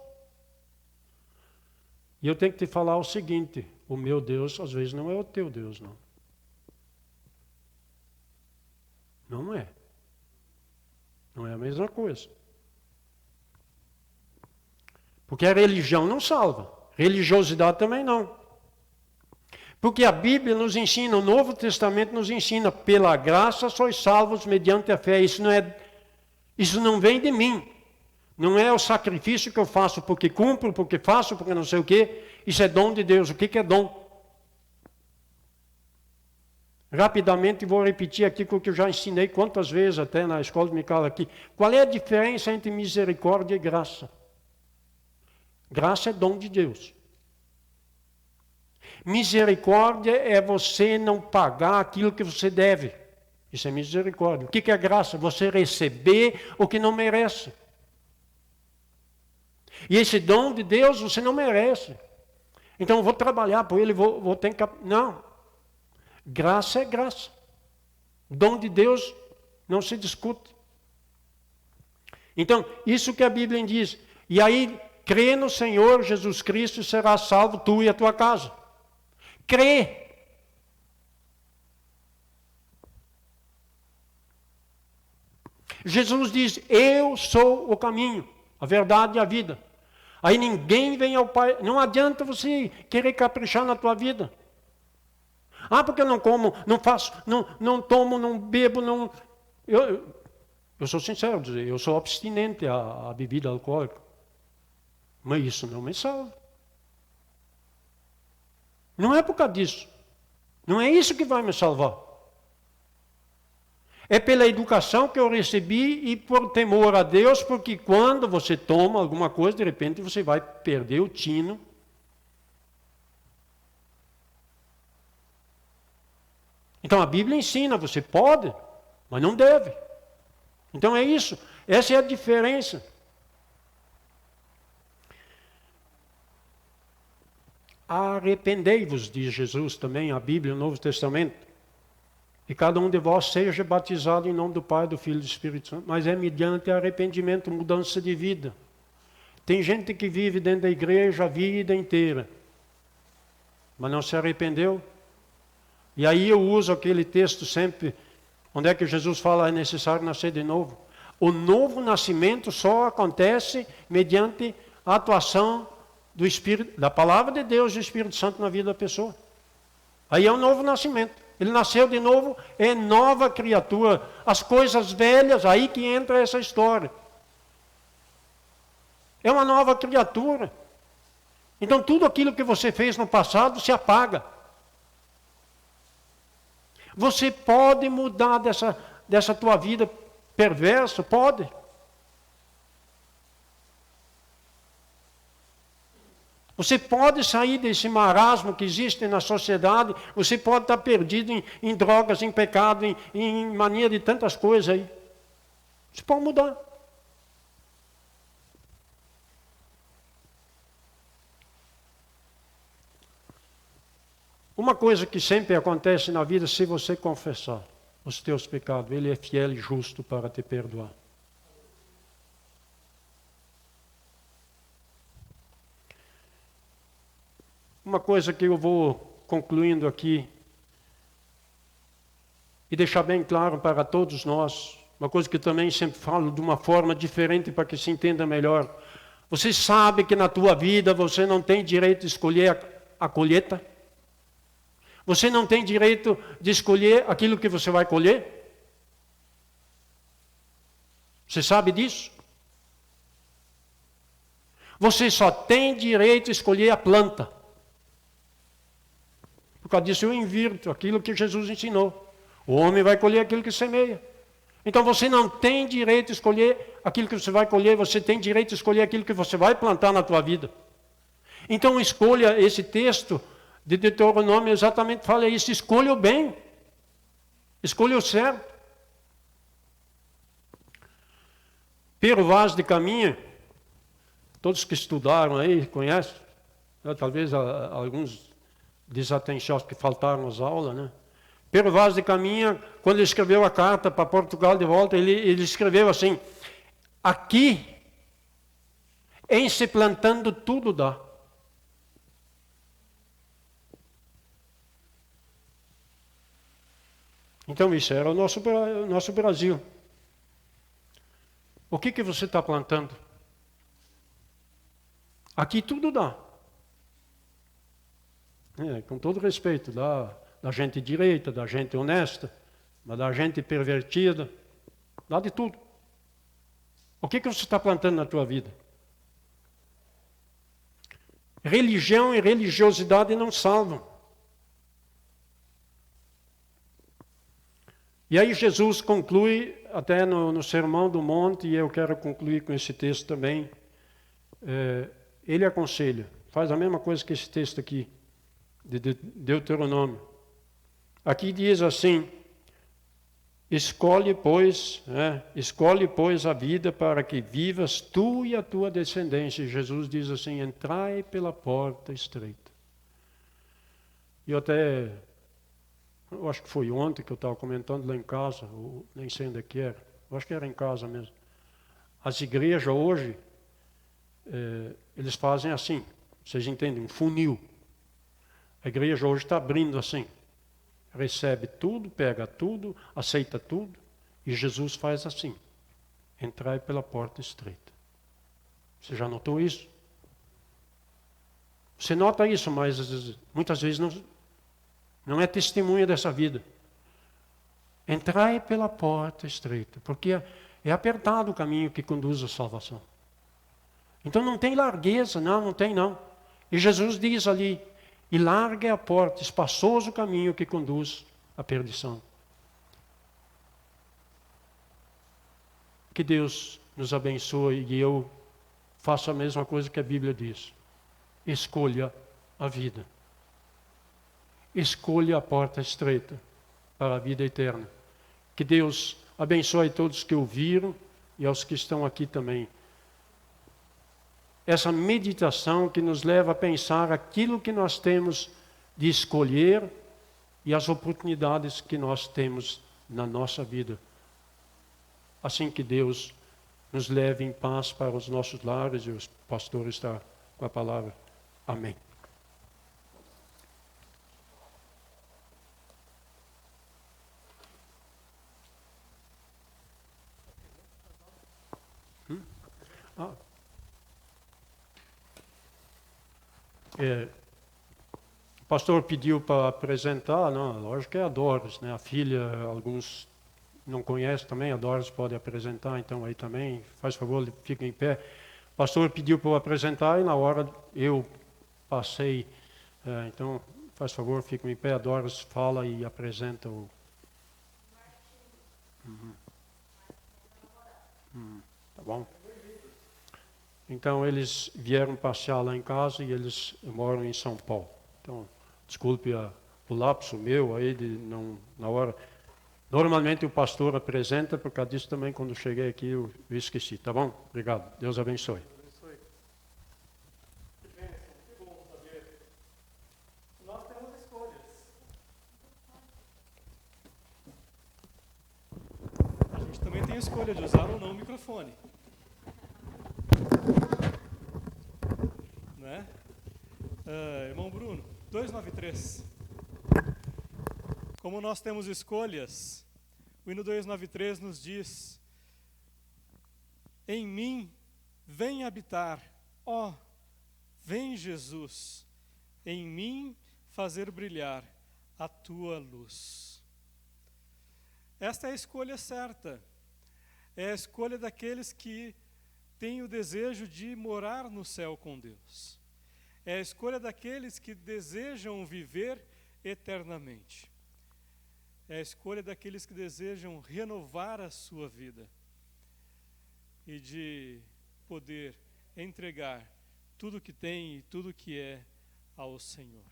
E eu tenho que te falar o seguinte, o meu Deus às vezes não é o teu Deus, não. Não é. Não é a mesma coisa. Porque a religião não salva. Religiosidade também não. Porque a Bíblia nos ensina, o Novo Testamento nos ensina, pela graça sois salvos mediante a fé. Isso não vem de mim. Não é o sacrifício que eu faço porque cumpro, porque faço, porque não sei o quê. Isso é dom de Deus. O que é dom? Rapidamente vou repetir aqui o que eu já ensinei quantas vezes até na escola dominical aqui. Qual é a diferença entre misericórdia e graça? Graça é dom de Deus. Misericórdia é você não pagar aquilo que você deve. Isso é misericórdia. O que é graça? Você receber o que não merece. E esse dom de Deus você não merece. Então eu vou trabalhar por ele, vou ter que... Não. Graça é graça. Dom de Deus não se discute. Então, isso que a Bíblia diz. E aí, crê no Senhor Jesus Cristo e serás salvo tu e a tua casa. Crê. Jesus diz, eu sou o caminho, a verdade e a vida. Aí ninguém vem ao Pai. Não adianta você querer caprichar na tua vida. Ah, porque eu não como, não faço, não tomo, não bebo, não... Eu sou sincero, eu sou abstinente à bebida alcoólica. Mas isso não me salva. Não é por causa disso. Não é isso que vai me salvar. É pela educação que eu recebi e por temor a Deus, porque quando você toma alguma coisa, de repente você vai perder o tino. Então a Bíblia ensina, você pode, mas não deve. Então é isso, essa é a diferença. Arrependei-vos, diz Jesus também, a Bíblia, o Novo Testamento, e cada um de vós seja batizado em nome do Pai, do Filho e do Espírito Santo, mas é mediante arrependimento, mudança de vida. Tem gente que vive dentro da igreja a vida inteira, mas não se arrependeu. E aí eu uso aquele texto sempre, onde é que Jesus fala, é necessário nascer de novo. O novo nascimento só acontece mediante a atuação do Espírito, da palavra de Deus e do Espírito Santo na vida da pessoa. Aí é um novo nascimento. Ele nasceu de novo, é nova criatura. As coisas velhas, aí que entra essa história. É uma nova criatura. Então tudo aquilo que você fez no passado se apaga. Você pode mudar dessa tua vida perversa? Pode. Você pode sair desse marasmo que existe na sociedade, você pode estar perdido em drogas, em pecado, em mania de tantas coisas aí. Você pode mudar. Uma coisa que sempre acontece na vida, se você confessar os teus pecados, Ele é fiel e justo para te perdoar. Uma coisa que eu vou concluindo aqui, e deixar bem claro para todos nós, uma coisa que eu também sempre falo de uma forma diferente para que se entenda melhor. Você sabe que na tua vida você não tem direito de escolher a colheita? Você não tem direito de escolher aquilo que você vai colher? Você sabe disso? Você só tem direito de escolher a planta. Por causa disso eu invirto aquilo que Jesus ensinou. O homem vai colher aquilo que semeia. Então você não tem direito de escolher aquilo que você vai colher, você tem direito de escolher aquilo que você vai plantar na tua vida. Então escolha esse texto de Deuteronômio, exatamente fala isso, escolha o bem, escolha o certo. Pero Vaz de Caminha, todos que estudaram aí, conhecem, talvez alguns desatenciosos que faltaram às aulas, né? Pero Vaz de Caminha, quando ele escreveu a carta para Portugal de volta, ele escreveu assim, aqui, em se plantando tudo dá. Então isso era o nosso Brasil. O que você está plantando? Aqui tudo dá. Com todo respeito, da gente direita, da gente honesta, mas da gente pervertida, dá de tudo. O que você está plantando na tua vida? Religião e religiosidade não salvam. E aí Jesus conclui, até no Sermão do Monte, e eu quero concluir com esse texto também, ele aconselha, faz a mesma coisa que esse texto aqui, de Deuteronômio. Aqui diz assim, escolhe, pois, a vida para que vivas tu e a tua descendência. E Jesus diz assim, entrai pela porta estreita. E eu acho que foi ontem que eu estava comentando lá em casa, ou nem sei onde é que era, eu acho que era em casa mesmo. As igrejas hoje, eles fazem assim, vocês entendem, um funil. A igreja hoje está abrindo assim. Recebe tudo, pega tudo, aceita tudo, e Jesus faz assim. Entrai pela porta estreita. Você já notou isso? Você nota isso, mas muitas vezes não é testemunha dessa vida. Entrai pela porta estreita, porque é apertado o caminho que conduz à salvação. Então não tem largueza, não tem não. E Jesus diz ali, e larga é a porta, espaçoso o caminho que conduz à perdição. Que Deus nos abençoe e eu faço a mesma coisa que a Bíblia diz. Escolha a vida. Escolha a porta estreita para a vida eterna. Que Deus abençoe todos que ouviram e aos que estão aqui também. Essa meditação que nos leva a pensar aquilo que nós temos de escolher e as oportunidades que nós temos na nossa vida. Assim que Deus nos leve em paz para os nossos lares, e o pastor está com a palavra. Amém. O pastor pediu para apresentar, não, lógico que é a Doris, né? A filha, alguns não conhecem também, a Doris pode apresentar, então aí também, faz favor, fica em pé. O pastor pediu para eu apresentar e na hora eu passei, então faz favor, fica em pé, a Doris fala e apresenta o... Tá bom? Então, eles vieram passear lá em casa e eles moram em São Paulo. Então, desculpe o lapso meu aí, na hora. Normalmente o pastor apresenta, por causa disso também, quando cheguei aqui, eu esqueci. Tá bom? Obrigado. Deus abençoe. Nós temos escolhas. A gente também tem a escolha de usar ou não o microfone. Né? Irmão Bruno, 293. Como nós temos escolhas, o hino 293 nos diz: em mim vem habitar, ó, vem Jesus, em mim fazer brilhar a tua luz. Esta é a escolha certa, é a escolha daqueles que têm o desejo de morar no céu com Deus. É a escolha daqueles que desejam viver eternamente. É a escolha daqueles que desejam renovar a sua vida e de poder entregar tudo que tem e tudo que é ao Senhor.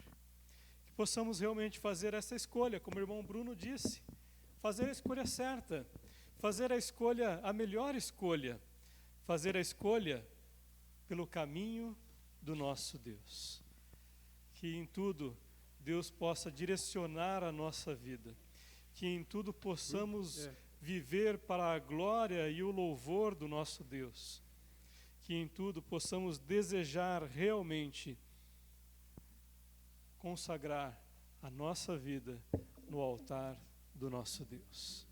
Que possamos realmente fazer essa escolha, como o irmão Bruno disse, fazer a escolha certa, fazer a escolha, a melhor escolha, fazer a escolha pelo caminho do nosso Deus. Que em tudo Deus possa direcionar a nossa vida. Que em tudo possamos viver para a glória e o louvor do nosso Deus. Que em tudo possamos desejar realmente consagrar a nossa vida no altar do nosso Deus.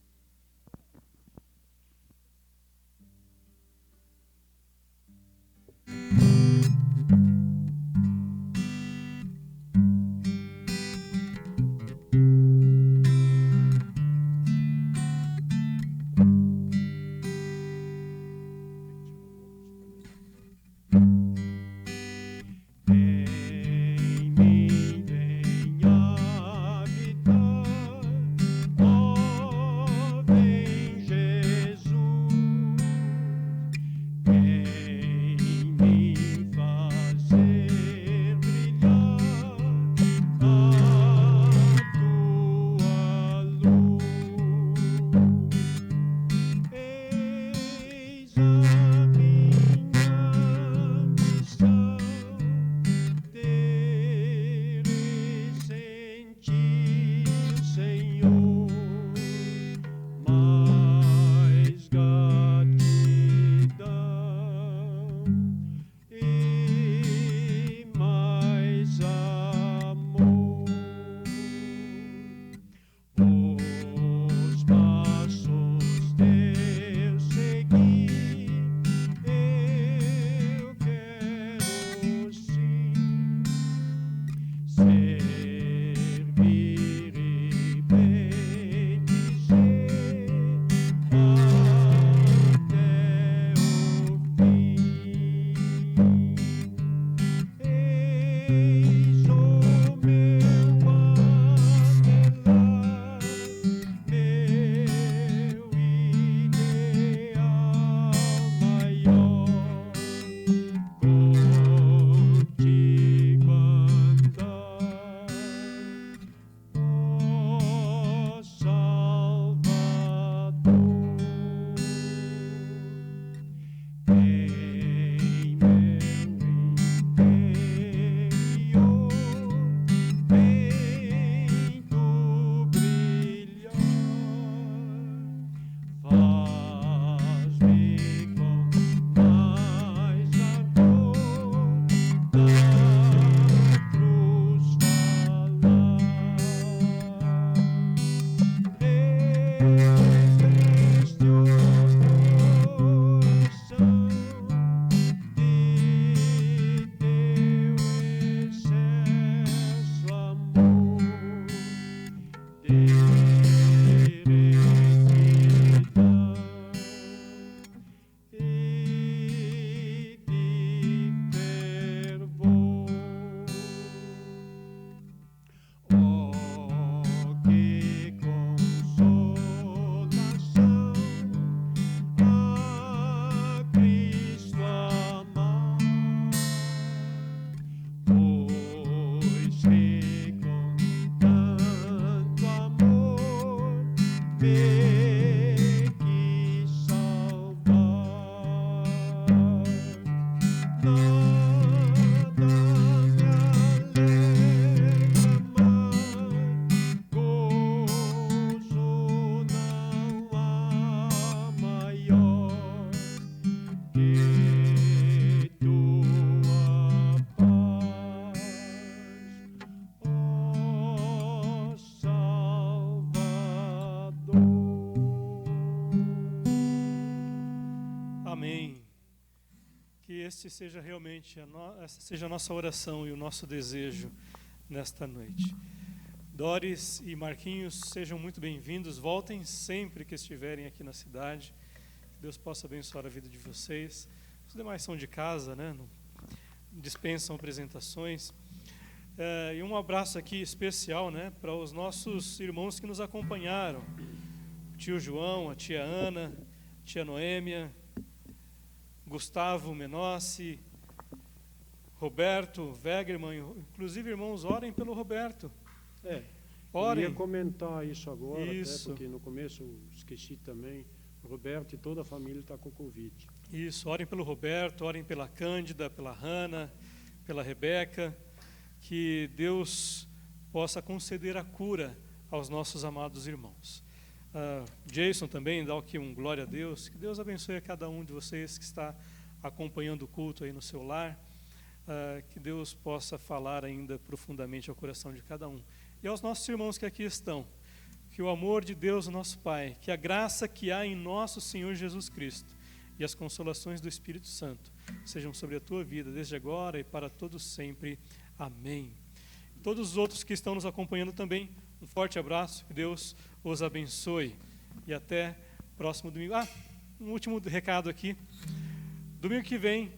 este seja realmente essa seja a nossa oração e o nosso desejo nesta noite. Doris e Marquinhos, sejam muito bem-vindos. Voltem sempre que estiverem aqui na cidade. Que Deus possa abençoar a vida de vocês. Os demais são de casa, né? Não dispensam apresentações. E um abraço aqui especial, né, para os nossos irmãos que nos acompanharam. O tio João, a tia Ana, a tia Noêmia, Gustavo Menossi, Roberto Wegerman. Inclusive, irmãos, orem pelo Roberto. Eu ia comentar isso agora, Isso. até porque no começo eu esqueci também. O Roberto e toda a família está com Covid. Isso, orem pelo Roberto, orem pela Cândida, pela Hanna, pela Rebeca. Que Deus possa conceder a cura aos nossos amados irmãos. Jason também, dá aqui um glória a Deus. Que Deus abençoe a cada um de vocês que está acompanhando o culto aí no seu lar. Que Deus possa falar ainda profundamente ao coração de cada um. E aos nossos irmãos que aqui estão, que o amor de Deus, nosso Pai, que a graça que há em nosso Senhor Jesus Cristo e as consolações do Espírito Santo sejam sobre a tua vida, desde agora e para todos sempre. Amém. Todos os outros que estão nos acompanhando também, um forte abraço, que Deus os abençoe. E até próximo domingo. Um último recado aqui. Domingo que vem,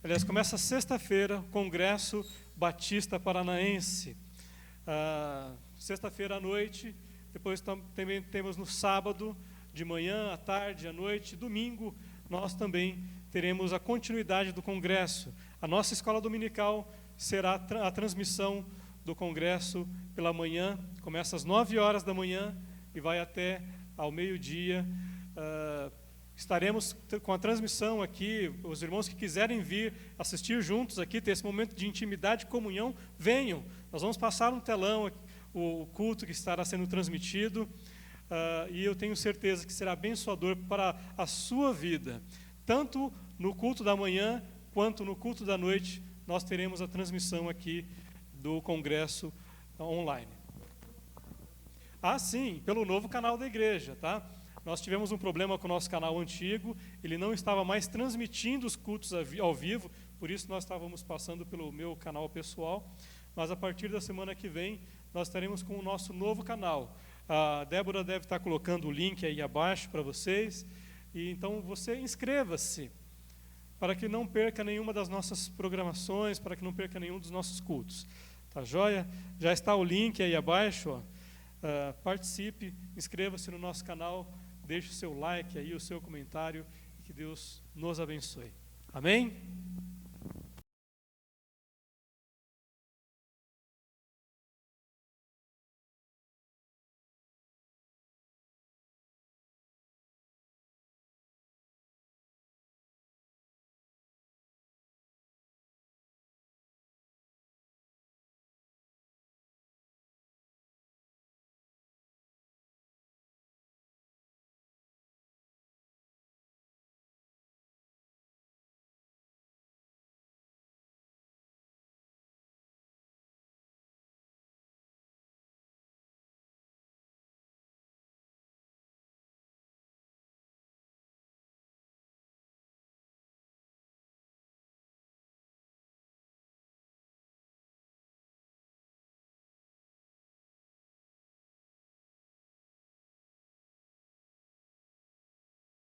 aliás, começa sexta-feira, Congresso Batista Paranaense. Sexta-feira à noite, depois também temos no sábado, de manhã, à tarde, à noite, domingo, nós também teremos a continuidade do Congresso. A nossa escola dominical será a transmissão do Congresso pela manhã, começa às 9 horas da manhã e vai até ao meio-dia. Estaremos com a transmissão aqui, os irmãos que quiserem vir assistir juntos aqui, ter esse momento de intimidade e comunhão, venham. Nós vamos passar no telão o culto que estará sendo transmitido e eu tenho certeza que será abençoador para a sua vida. Tanto no culto da manhã quanto no culto da noite, nós teremos a transmissão aqui do Congresso online. Sim, pelo novo canal da igreja, tá? Nós tivemos um problema com o nosso canal antigo, ele não estava mais transmitindo os cultos ao vivo, por isso nós estávamos passando pelo meu canal pessoal, mas a partir da semana que vem, nós estaremos com o nosso novo canal. A Débora deve estar colocando o link aí abaixo para vocês, e então você inscreva-se, para que não perca nenhuma das nossas programações, para que não perca nenhum dos nossos cultos. Tá joia? Já está o link aí abaixo, ó. Participe, inscreva-se no nosso canal, deixe o seu like aí, o seu comentário, e que Deus nos abençoe. Amém?